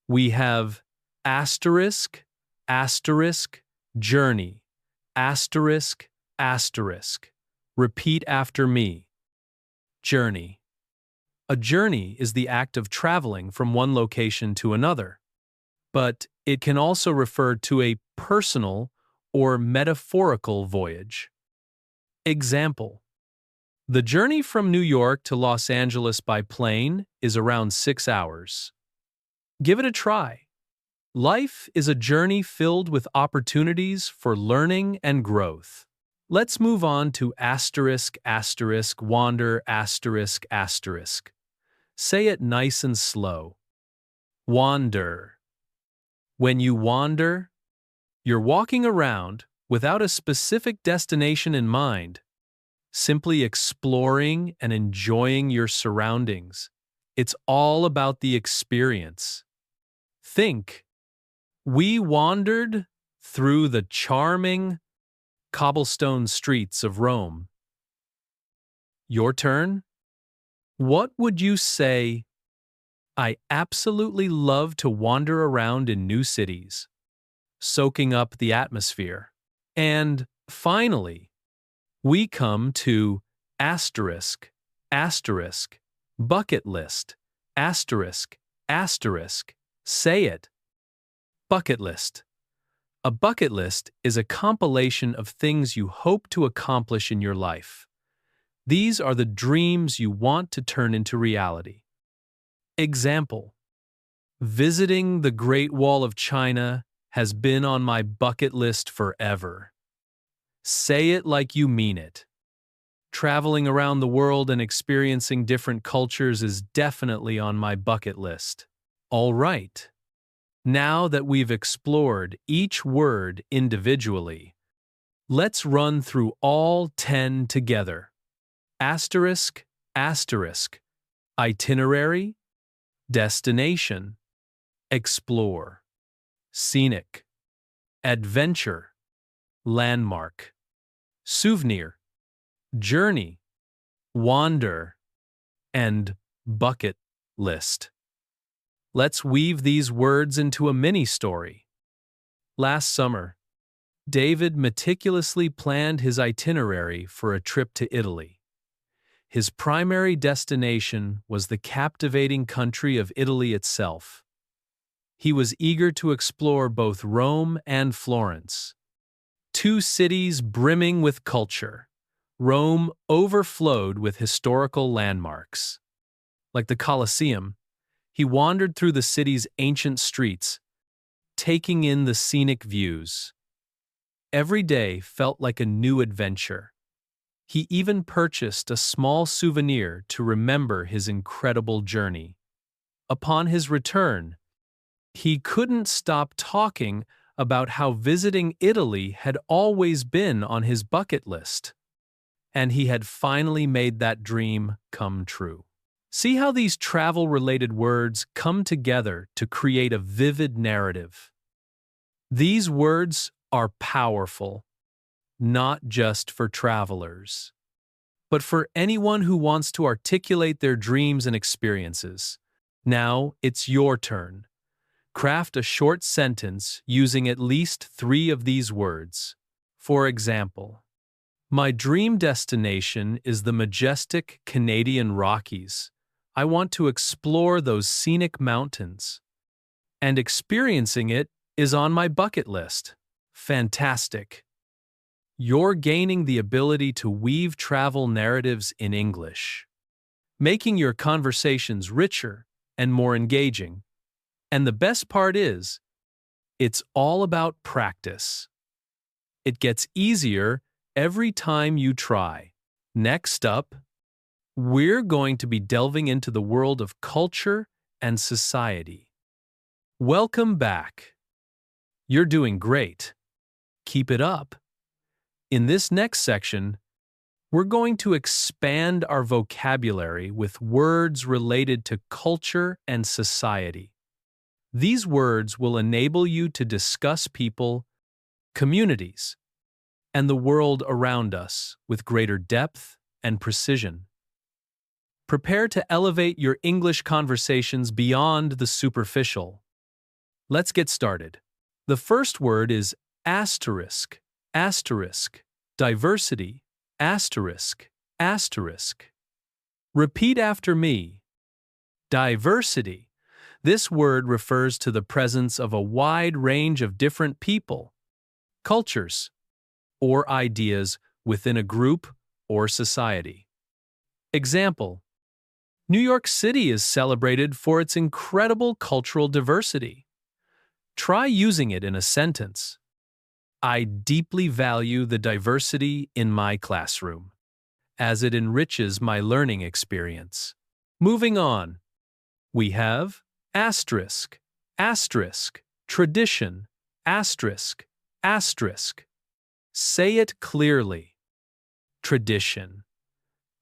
we have asterisk, asterisk, journey, asterisk, asterisk. Repeat after me. Journey. A journey is the act of traveling from one location to another, but it can also refer to a personal or metaphorical voyage. Example: the journey from New York to Los Angeles by plane is around 6 hours. Give it a try. Life is a journey filled with opportunities for learning and growth. Let's move on to asterisk, asterisk, wander, asterisk, asterisk. Say it nice and slow. Wander. When you wander, you're walking around without a specific destination in mind, simply exploring and enjoying your surroundings. It's all about the experience. Think, we wandered through the charming cobblestone streets of Rome. Your turn? What would you say? I absolutely love to wander around in new cities, soaking up the atmosphere. And finally, we come to asterisk, asterisk, bucket list, asterisk, asterisk. Say it. Bucket list. A bucket list is a compilation of things you hope to accomplish in your life. These are the dreams you want to turn into reality. Example: visiting the Great Wall of China has been on my bucket list forever. Say it like you mean it. Traveling around the world and experiencing different cultures is definitely on my bucket list. All right. Now that we've explored each word individually, let's run through all 10 together. Asterisk, asterisk. Itinerary, destination, explore, scenic, adventure, landmark, souvenir, journey, wander, and bucket list. Let's weave these words into a mini-story. Last summer, David meticulously planned his itinerary for a trip to Italy. His primary destination was the captivating country of Italy itself. He was eager to explore both Rome and Florence, two cities brimming with culture. Rome overflowed with historical landmarks. Like the Colosseum, he wandered through the city's ancient streets, taking in the scenic views. Every day felt like a new adventure. He even purchased a small souvenir to remember his incredible journey. Upon his return, he couldn't stop talking about how visiting Italy had always been on his bucket list, and he had finally made that dream come true. See how these travel-related words come together to create a vivid narrative. These words are powerful, not just for travelers, but for anyone who wants to articulate their dreams and experiences. Now it's your turn. Craft a short sentence using at least 3 of these words. For example, my dream destination is the majestic Canadian Rockies. I want to explore those scenic mountains. And experiencing it is on my bucket list. Fantastic. You're gaining the ability to weave travel narratives in English, making your conversations richer and more engaging. And the best part is, it's all about practice. It gets easier every time you try. Next up, we're going to be delving into the world of culture and society. Welcome back. You're doing great. Keep it up. In this next section, we're going to expand our vocabulary with words related to culture and society. These words will enable you to discuss people, communities, and the world around us with greater depth and precision. Prepare to elevate your English conversations beyond the superficial. Let's get started. The first word is asterisk, asterisk, diversity, asterisk, asterisk. Repeat after me. Diversity. This word refers to the presence of a wide range of different people, cultures, or ideas within a group or society. Example: New York City is celebrated for its incredible cultural diversity. Try using it in a sentence. I deeply value the diversity in my classroom, as it enriches my learning experience. Moving on, we have asterisk, asterisk, tradition, asterisk, asterisk. Say it clearly. Tradition.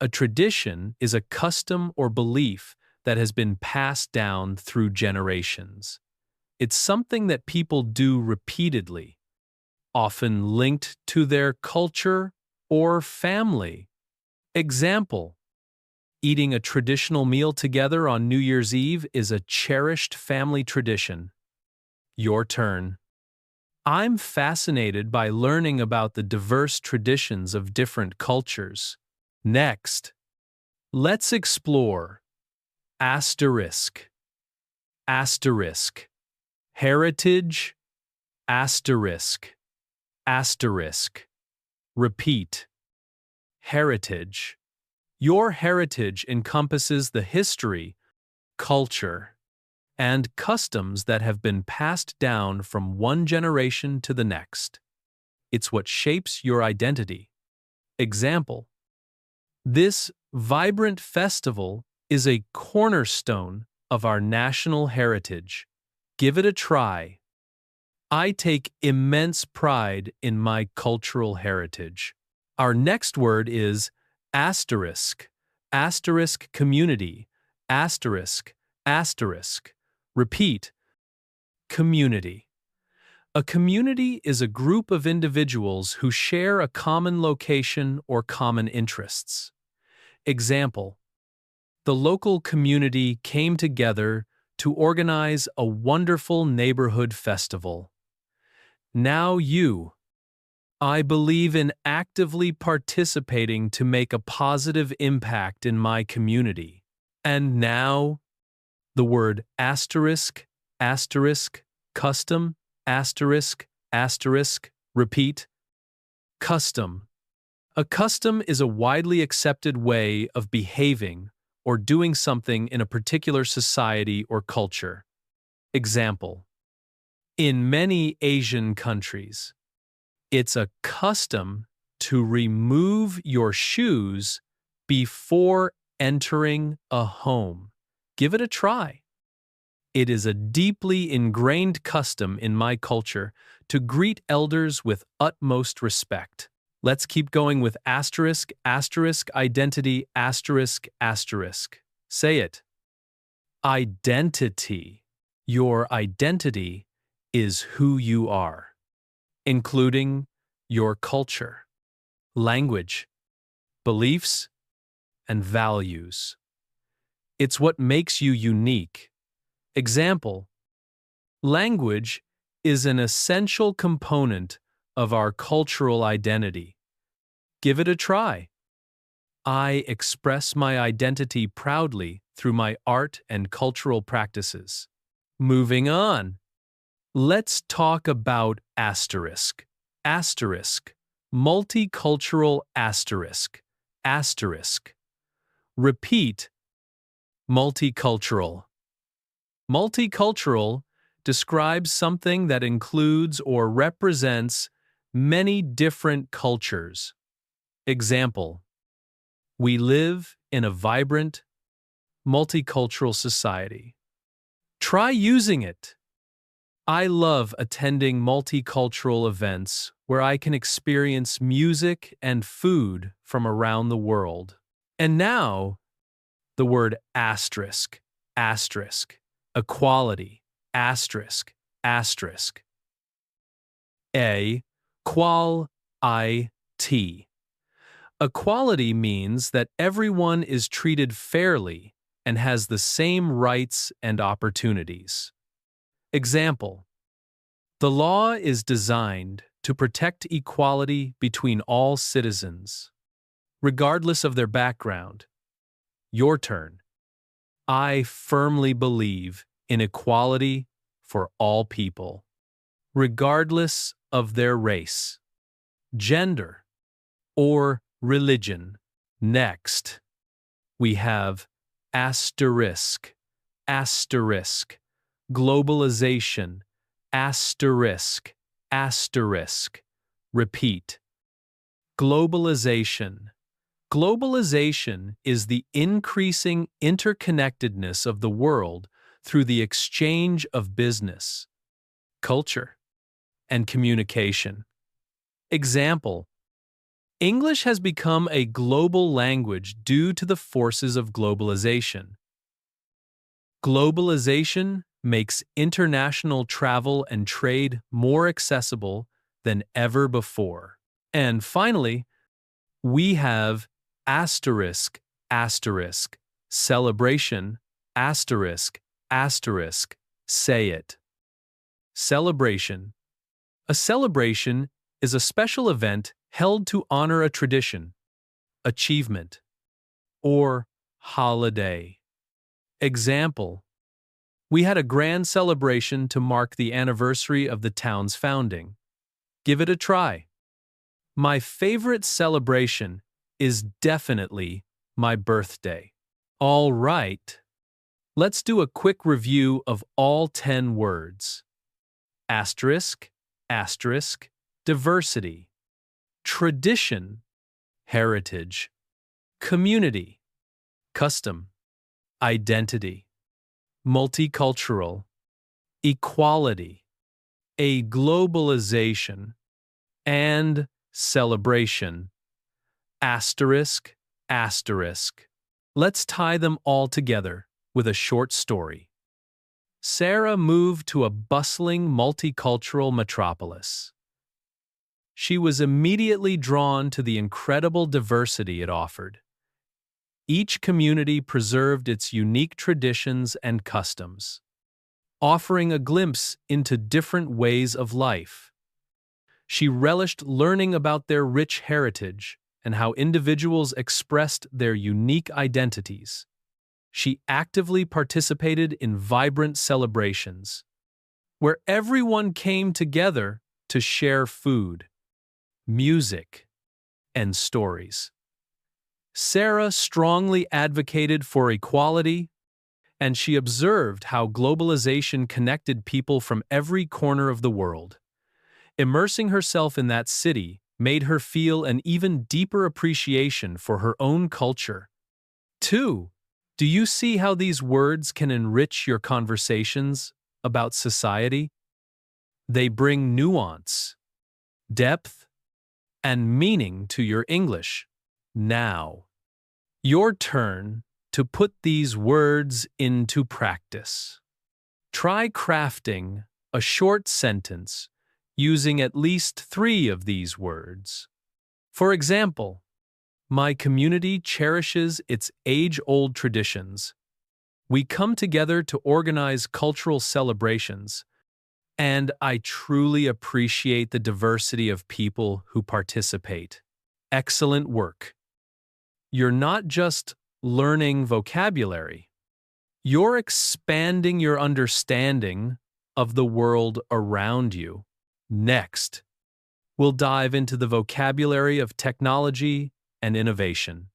A tradition is a custom or belief that has been passed down through generations. It's something that people do repeatedly, often linked to their culture or family. Example: eating a traditional meal together on New Year's Eve is a cherished family tradition. Your turn. I'm fascinated by learning about the diverse traditions of different cultures. Next, let's explore asterisk, asterisk, heritage, asterisk, asterisk. Repeat. Heritage. Your heritage encompasses the history, culture, and customs that have been passed down from one generation to the next. It's what shapes your identity. Example: this vibrant festival is a cornerstone of our national heritage. Give it a try. I take immense pride in my cultural heritage. Our next word is asterisk, asterisk community, asterisk, asterisk. Repeat. Community. A community is a group of individuals who share a common location or common interests. Example: The local community came together to organize a wonderful neighborhood festival. Now I believe in actively participating to make a positive impact in my community. And now, the word asterisk, asterisk, custom, asterisk, asterisk, repeat, custom. A custom is a widely accepted way of behaving or doing something in a particular society or culture. Example: in many Asian countries, it's a custom to remove your shoes before entering a home. Give it a try. It is a deeply ingrained custom in my culture to greet elders with utmost respect. Let's keep going with asterisk, asterisk, identity, asterisk, asterisk. Say it. Identity. Your identity is who you are, including your culture, language, beliefs, and values. It's what makes you unique. Example: language is an essential component of our cultural identity. Give it a try. I express my identity proudly through my art and cultural practices. Moving on. Let's talk about asterisk. Asterisk. Multicultural asterisk. Asterisk. Repeat. Multicultural. Multicultural describes something that includes or represents many different cultures. Example: we live in a vibrant, multicultural society. Try using it. I love attending multicultural events where I can experience music and food from around the world. And now, the word asterisk, asterisk, equality, asterisk, asterisk. Qual-I-T. Equality means that everyone is treated fairly and has the same rights and opportunities. Example: the law is designed to protect equality between all citizens, regardless of their background. Your turn. I firmly believe in equality for all people, regardless of their race, gender, or religion. Next, we have asterisk, asterisk, globalization, asterisk, asterisk. Repeat. Globalization. Globalization is the increasing interconnectedness of the world through the exchange of business, culture, and communication. Example: English has become a global language due to the forces of globalization. Globalization makes international travel and trade more accessible than ever before. And finally, we have asterisk, asterisk, celebration, asterisk, asterisk. Say it. Celebration. A celebration is a special event held to honor a tradition, achievement, or holiday. Example: we had a grand celebration to mark the anniversary of the town's founding. Give it a try. My favorite celebration is definitely my birthday. All right, let's do a quick review of all 10 words. Asterisk, asterisk, diversity, tradition, heritage, community, custom, identity, multicultural, equality, a globalization, and celebration. Asterisk, asterisk. Let's tie them all together with a short story. Sarah moved to a bustling multicultural metropolis. She was immediately drawn to the incredible diversity it offered. Each community preserved its unique traditions and customs, offering a glimpse into different ways of life. She relished learning about their rich heritage and how individuals expressed their unique identities. She actively participated in vibrant celebrations, where everyone came together to share food, music, and stories. Sarah strongly advocated for equality, and she observed how globalization connected people from every corner of the world. Immersing herself in that city made her feel an even deeper appreciation for her own culture. 2. Do you see how these words can enrich your conversations about society? They bring nuance, depth, and meaning to your English. Now, your turn to put these words into practice. Try crafting a short sentence using at least 3 of these words. For example, my community cherishes its age-old traditions. We come together to organize cultural celebrations, and I truly appreciate the diversity of people who participate. Excellent work. You're not just learning vocabulary, you're expanding your understanding of the world around you. Next, we'll dive into the vocabulary of technology and innovation.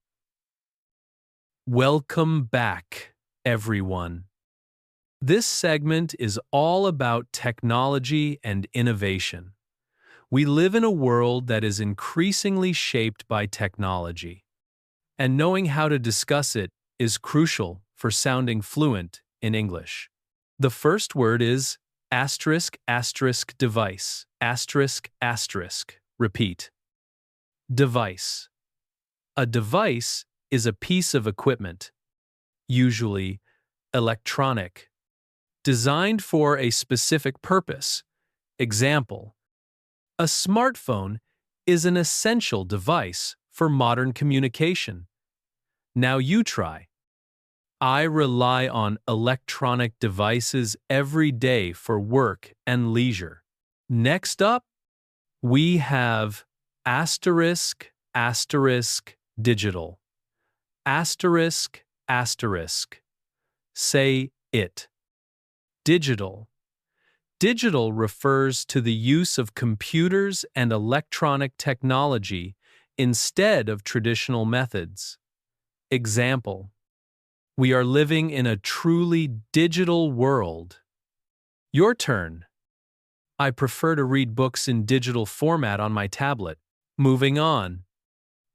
Welcome back, everyone. This segment is all about technology and innovation. We live in a world that is increasingly shaped by technology, and knowing how to discuss it is crucial for sounding fluent in English. The first word is asterisk asterisk device, asterisk asterisk. Repeat. Device. A device is a piece of equipment, usually electronic, designed for a specific purpose. Example: a smartphone is an essential device for modern communication. Now you try. I rely on electronic devices every day for work and leisure. Next up, we have asterisk asterisk digital. Asterisk asterisk. Say it. Digital. Digital refers to the use of computers and electronic technology instead of traditional methods. Example: we are living in a truly digital world. Your turn. I prefer to read books in digital format on my tablet. Moving on.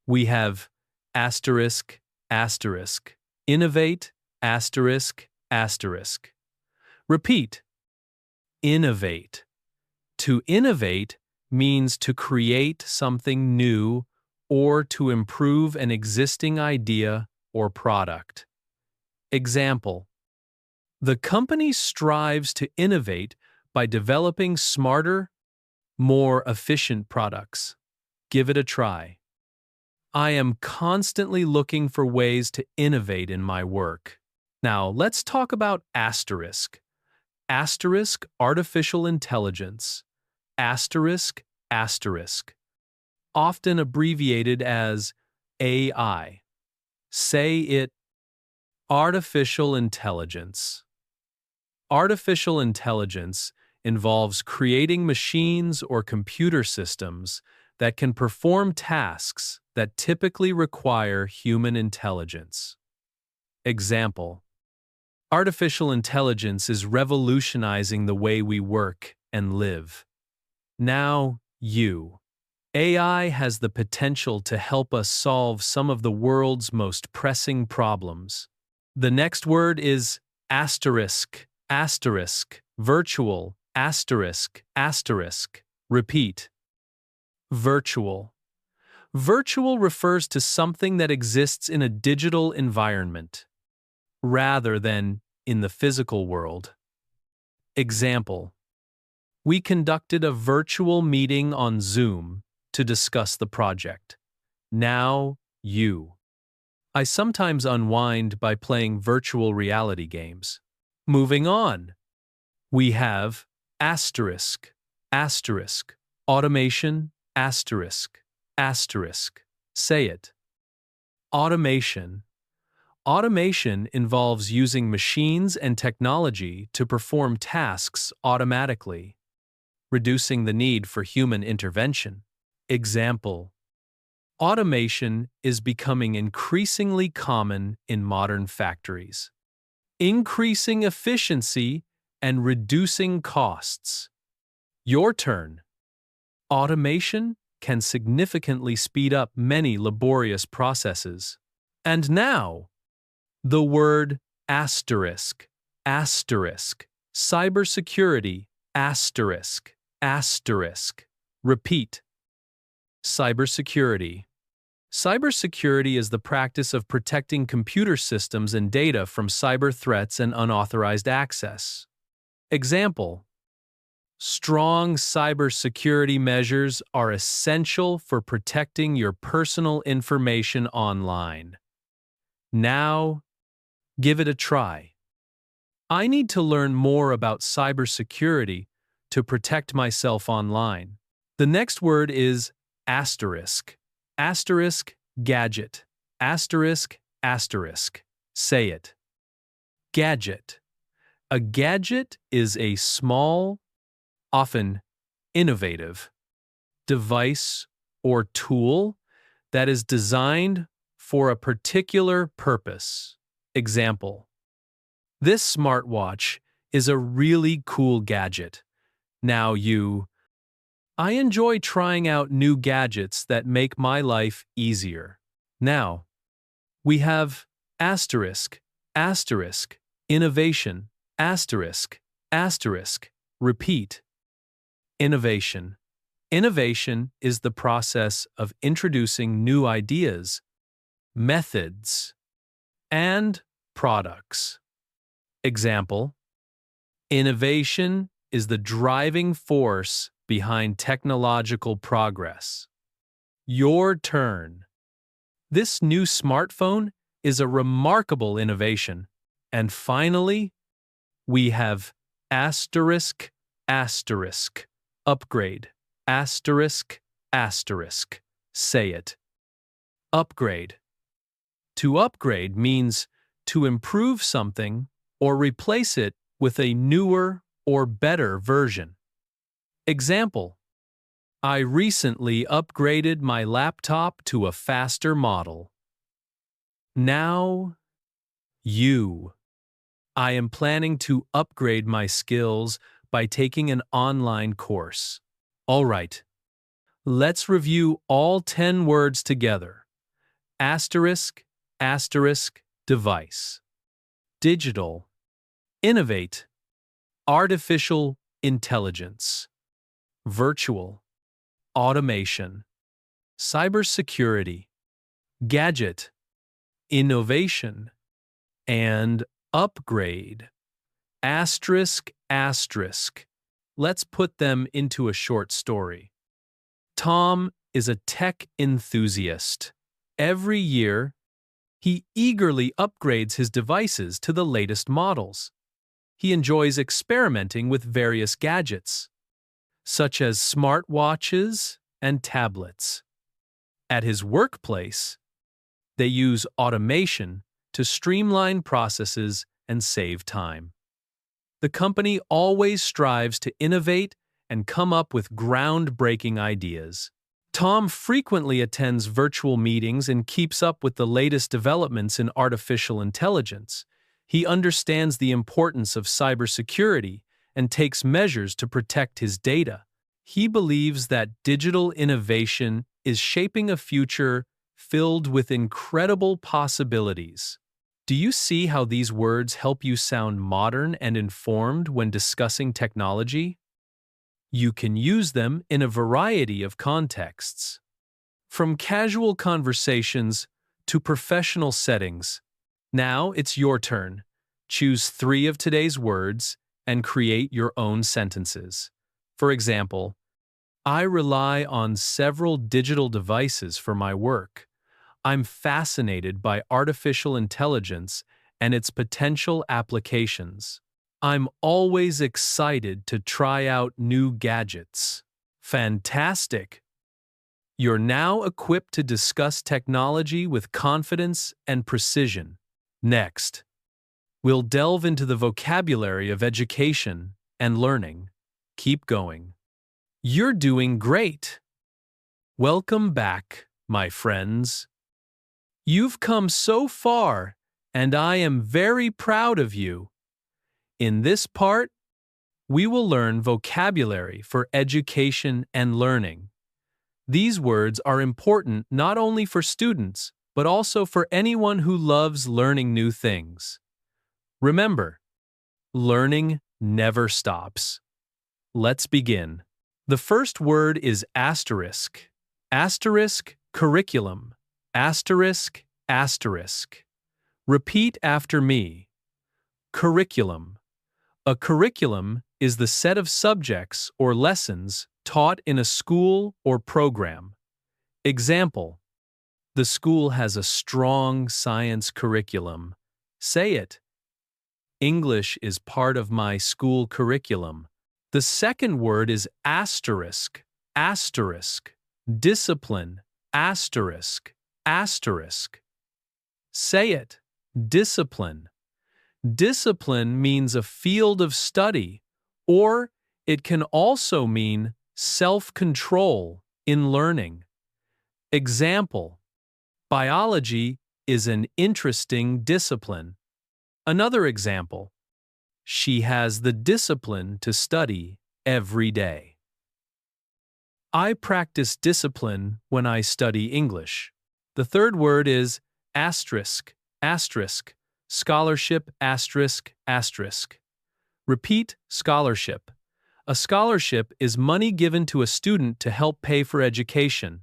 We have asterisk asterisk. Innovate asterisk asterisk. Repeat. Innovate. To innovate means to create something new or to improve an existing idea or product. Example: the company strives to innovate by developing smarter, more efficient products. Give it a try. I am constantly looking for ways to innovate in my work. Now, let's talk about asterisk. Asterisk artificial intelligence. Asterisk asterisk. Often abbreviated as AI. Say it. Artificial intelligence. Artificial intelligence involves creating machines or computer systems that can perform tasks that typically require human intelligence. Example: artificial intelligence is revolutionizing the way we work and live. Now, you. AI has the potential to help us solve some of the world's most pressing problems. The next word is asterisk, asterisk, virtual, asterisk, asterisk. Repeat. Virtual. Virtual refers to something that exists in a digital environment, rather than in the physical world. Example: we conducted a virtual meeting on Zoom to discuss the project. Now, you. I sometimes unwind by playing virtual reality games. Moving on, we have asterisk, asterisk, automation, asterisk, asterisk. Say it. Automation. Automation involves using machines and technology to perform tasks automatically, reducing the need for human intervention. Example: automation is becoming increasingly common in modern factories, increasing efficiency and reducing costs. Your turn. Automation can significantly speed up many laborious processes. And now, the word asterisk, asterisk, cybersecurity, asterisk, asterisk. Repeat. Cybersecurity. Cybersecurity is the practice of protecting computer systems and data from cyber threats and unauthorized access. Example: strong cybersecurity measures are essential for protecting your personal information online. Now, give it a try. I need to learn more about cybersecurity to protect myself online. The next word is asterisk. Asterisk, gadget. Asterisk, asterisk. Say it. Gadget. A gadget is a small, often innovative, device or tool that is designed for a particular purpose. Example: this smartwatch is a really cool gadget. Now I enjoy trying out new gadgets that make my life easier. Now, we have asterisk, asterisk, innovation, asterisk, asterisk. Repeat. Innovation. Innovation is the process of introducing new ideas, methods, and products. Example: innovation is the driving force behind technological progress. Your turn. This new smartphone is a remarkable innovation. And finally, we have asterisk, asterisk, upgrade, asterisk, asterisk. Say it. Upgrade. To upgrade means to improve something or replace it with a newer or better version. Example: I recently upgraded my laptop to a faster model. Now, I am planning to upgrade my skills by taking an online course. All right, let's review all 10 words together. Asterisk, asterisk, device. Digital. Innovate. Artificial intelligence. Virtual. Automation. Cybersecurity. Gadget. Innovation. And upgrade. Asterisk, asterisk. Let's put them into a short story. Tom is a tech enthusiast. Every year, he eagerly upgrades his devices to the latest models. He enjoys experimenting with various gadgets, such as smartwatches and tablets. At his workplace, they use automation to streamline processes and save time. The company always strives to innovate and come up with groundbreaking ideas. Tom frequently attends virtual meetings and keeps up with the latest developments in artificial intelligence. He understands the importance of cybersecurity and takes measures to protect his data. He believes that digital innovation is shaping a future filled with incredible possibilities. Do you see how these words help you sound modern and informed when discussing technology? You can use them in a variety of contexts, from casual conversations to professional settings. Now it's your turn. Choose 3 of today's words and create your own sentences. For example, I rely on several digital devices for my work. I'm fascinated by artificial intelligence and its potential applications. I'm always excited to try out new gadgets. Fantastic! You're now equipped to discuss technology with confidence and precision. Next, we'll delve into the vocabulary of education and learning. Keep going. You're doing great! Welcome back, my friends. You've come so far, and I am very proud of you. In this part, we will learn vocabulary for education and learning. These words are important not only for students, but also for anyone who loves learning new things. Remember, learning never stops. Let's begin. The first word is asterisk. Asterisk, curriculum. Asterisk, asterisk. Repeat after me. Curriculum. A curriculum is the set of subjects or lessons taught in a school or program. Example: the school has a strong science curriculum. Say it. English is part of my school curriculum. The second word is asterisk. Asterisk. Discipline. Asterisk. Asterisk. Say it. Discipline. Discipline means a field of study, or it can also mean self-control in learning. Example: biology is an interesting discipline. Another example: she has the discipline to study every day. I practice discipline when I study English. The third word is asterisk. Asterisk. Scholarship, asterisk, asterisk. Repeat scholarship. A scholarship is money given to a student to help pay for education.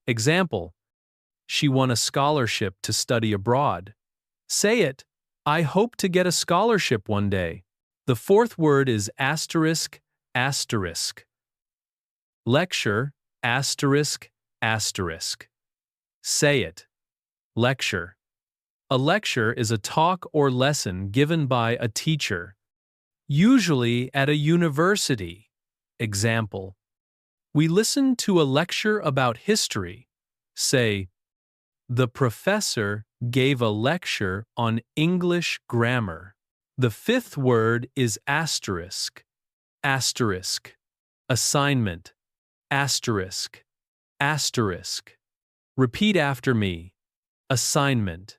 Example: she won a scholarship to study abroad. Say it. I hope to get a scholarship one day. The fourth word is asterisk, asterisk. Lecture, asterisk, asterisk. Say it. Lecture. A lecture is a talk or lesson given by a teacher, usually at a university. Example: we listened to a lecture about history. Say, the professor gave a lecture on English grammar. The fifth word is asterisk. Asterisk. Assignment. Asterisk. Asterisk. Repeat after me. Assignment.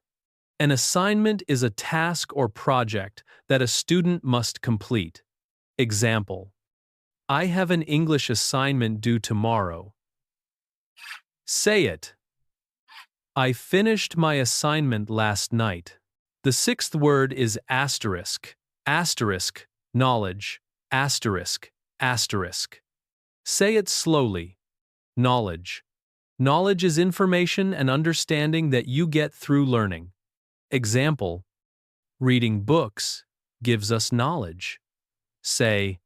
An assignment is a task or project that a student must complete. Example: I have an English assignment due tomorrow. Say it. I finished my assignment last night. The sixth word is asterisk. Asterisk, knowledge. Asterisk, asterisk. Say it slowly. Knowledge. Knowledge is information and understanding that you get through learning. Example: reading books gives us knowledge. Say,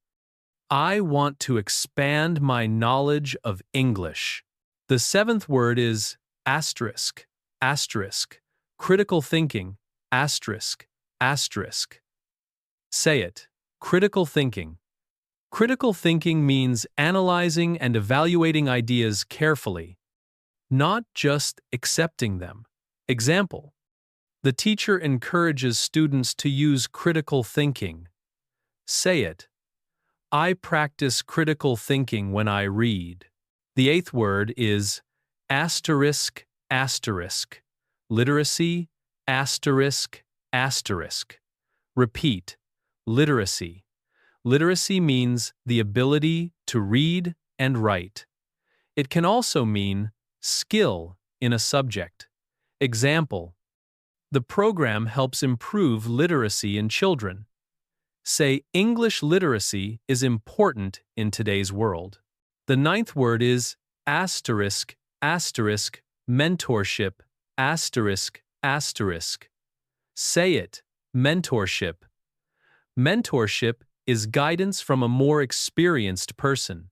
I want to expand my knowledge of English. The seventh word is asterisk. Asterisk. Critical thinking. Asterisk. Asterisk. Say it. Critical thinking. Critical thinking means analyzing and evaluating ideas carefully, not just accepting them. Example: the teacher encourages students to use critical thinking. Say it. I practice critical thinking when I read. The eighth word is asterisk, asterisk. Literacy, asterisk, asterisk. Repeat. Literacy. Literacy means the ability to read and write. It can also mean skill in a subject. Example: the program helps improve literacy in children. Say, English literacy is important in today's world. The ninth word is asterisk, asterisk, mentorship, asterisk, asterisk. Say it. Mentorship. Mentorship is guidance from a more experienced person,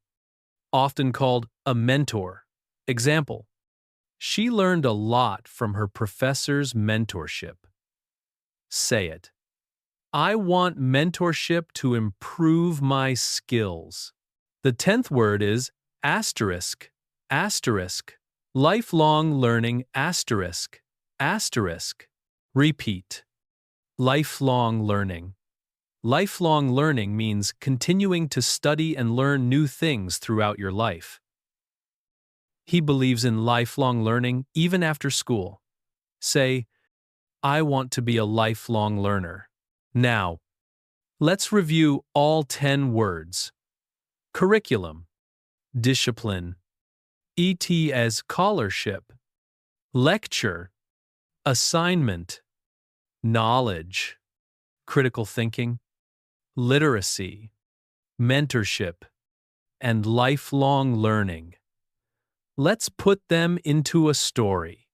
often called a mentor. Example: She learned a lot from her professor's mentorship. Say it. I want mentorship to improve my skills. The 10th word is asterisk, asterisk. Lifelong learning asterisk, asterisk. Repeat. Lifelong learning. Lifelong learning means continuing to study and learn new things throughout your life. He believes in lifelong learning even after school. Say, I want to be a lifelong learner. Now, let's review all 10 words. Curriculum, discipline, ET as scholarship, lecture, assignment, knowledge, critical thinking, literacy, mentorship, and lifelong learning. Let's put them into a story.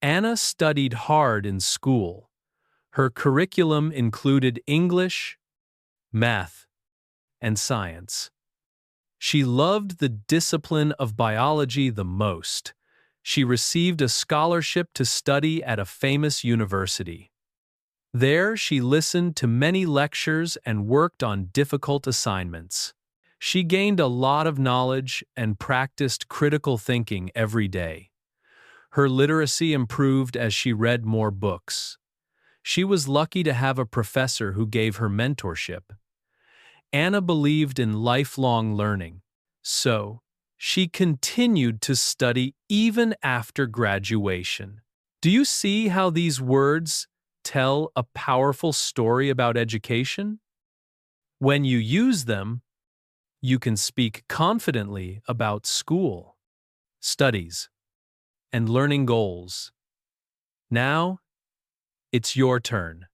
Anna studied hard in school. Her curriculum included English, math, and science. She loved the discipline of biology the most. She received a scholarship to study at a famous university. There, she listened to many lectures and worked on difficult assignments. She gained a lot of knowledge and practiced critical thinking every day. Her literacy improved as she read more books. She was lucky to have a professor who gave her mentorship. Anna believed in lifelong learning, so she continued to study even after graduation. Do you see how these words tell a powerful story about education? When you use them, you can speak confidently about school, studies, and learning goals. Now, it's your turn.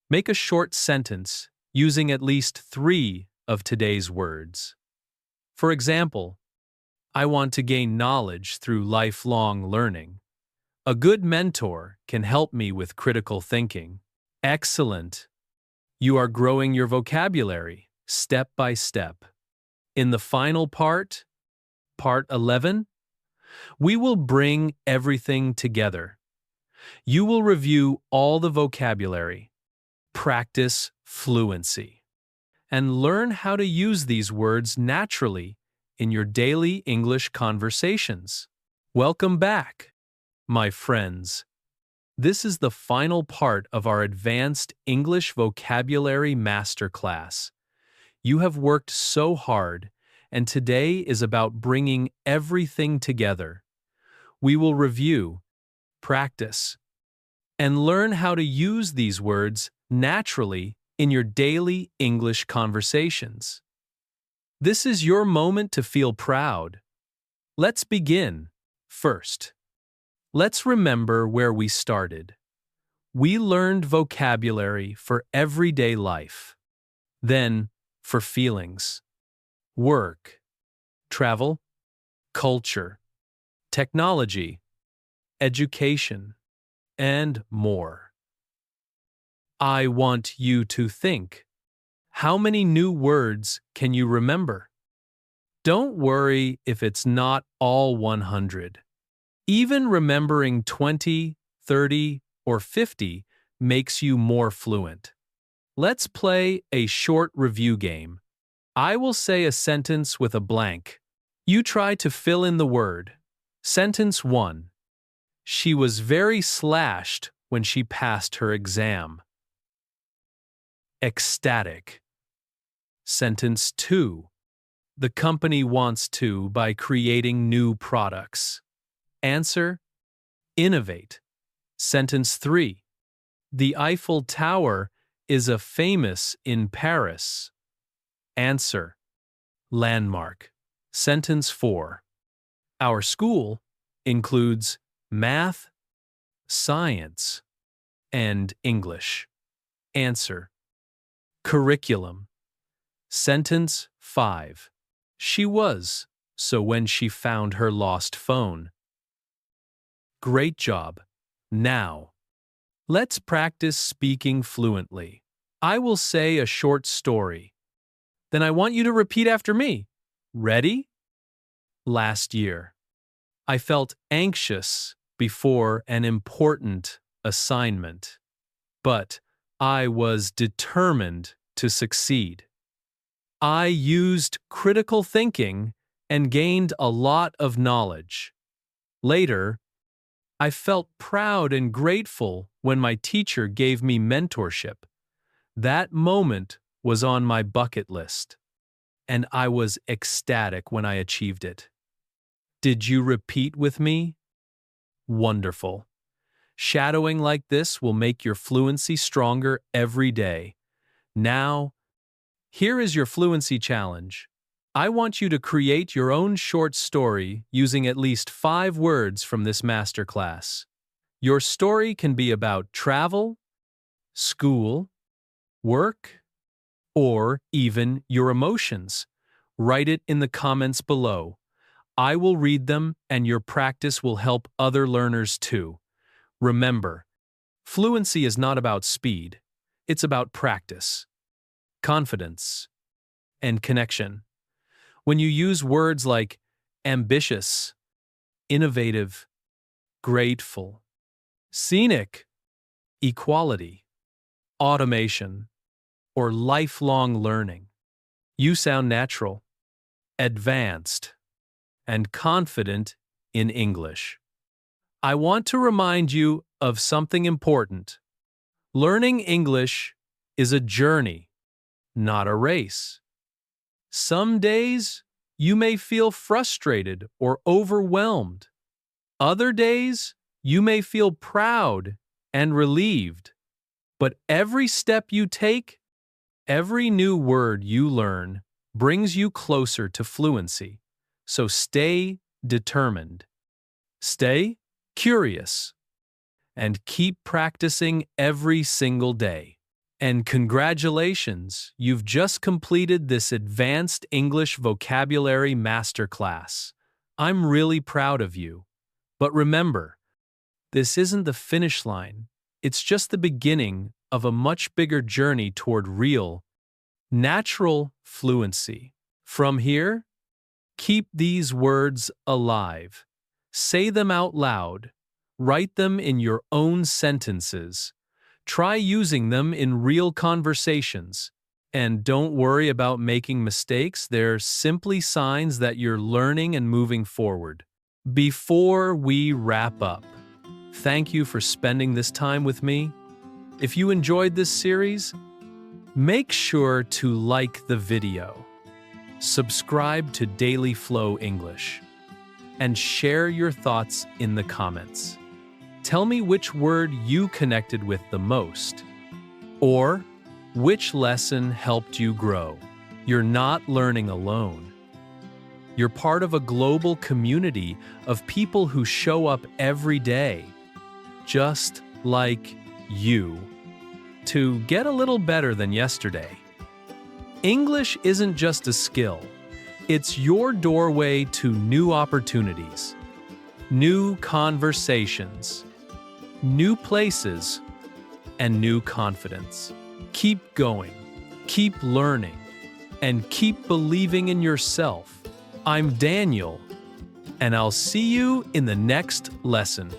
Make a short sentence using at least 3 of today's words. For example, I want to gain knowledge through lifelong learning. A good mentor can help me with critical thinking. Excellent. You are growing your vocabulary step by step. In the final part, Part 11, we will bring everything together. You will review all the vocabulary, practice fluency, and learn how to use these words naturally in your daily English conversations. Welcome back, my friends. This is the final part of our Advanced English Vocabulary Masterclass. You have worked so hard, and today is about bringing everything together. We will review, practice, and learn how to use these words naturally in your daily English conversations. This is your moment to feel proud. Let's begin. First, let's remember where we started. We learned vocabulary for everyday life. Then, for feelings, work, travel, culture, technology, education, and more. I want you to think. How many new words can you remember? Don't worry if it's not all 100. Even remembering 20, 30, or 50 makes you more fluent. Let's play a short review game. I will say a sentence with a blank. You try to fill in the word. Sentence 1. She was very slashed when she passed her exam. Ecstatic. Sentence 2. The company wants to by creating new products. Answer: innovate. Sentence 3. The Eiffel Tower is a famous in Paris. Answer: landmark. Sentence 4. Our school includes math, science, and English. Answer: curriculum. Sentence 5. She was, so when she found her lost phone. Great job. Now, let's practice speaking fluently. I will say a short story. Then I want you to repeat after me. Ready? Last year, I felt anxious before an important assignment, but I was determined to succeed. I used critical thinking and gained a lot of knowledge. Later, I felt proud and grateful when my teacher gave me mentorship. That moment was on my bucket list, and I was ecstatic when I achieved it. Did you repeat with me? Wonderful. Shadowing like this will make your fluency stronger every day. Now, here is your fluency challenge. I want you to create your own short story using at least 5 words from this masterclass. Your story can be about travel, school, work, or even your emotions. Write it in the comments below. I will read them, and your practice will help other learners too. Remember, fluency is not about speed. It's about practice, confidence, and connection. When you use words like ambitious, innovative, grateful, scenic, equality, automation, or lifelong learning, you sound natural, advanced, and confident in English. I want to remind you of something important. Learning English is a journey, not a race. Some days, you may feel frustrated or overwhelmed. Other days, you may feel proud and relieved. But every step you take, every new word you learn, brings you closer to fluency. So stay determined. Stay curious. And keep practicing every single day. And congratulations, you've just completed this advanced English vocabulary masterclass. I'm really proud of you. But remember, this isn't the finish line. It's just the beginning of a much bigger journey toward real, natural fluency. From here, keep these words alive. Say them out loud. Write them in your own sentences. Try using them in real conversations. And don't worry about making mistakes. They're simply signs that you're learning and moving forward. Before we wrap up, thank you for spending this time with me. If you enjoyed this series, make sure to like the video, subscribe to Daily Flow English, and share your thoughts in the comments. Tell me which word you connected with the most, or which lesson helped you grow. You're not learning alone. You're part of a global community of people who show up every day, just like you, to get a little better than yesterday. English isn't just a skill. It's your doorway to new opportunities, new conversations, new places, and new confidence. Keep going, keep learning, and keep believing in yourself. I'm Daniel, and I'll see you in the next lesson.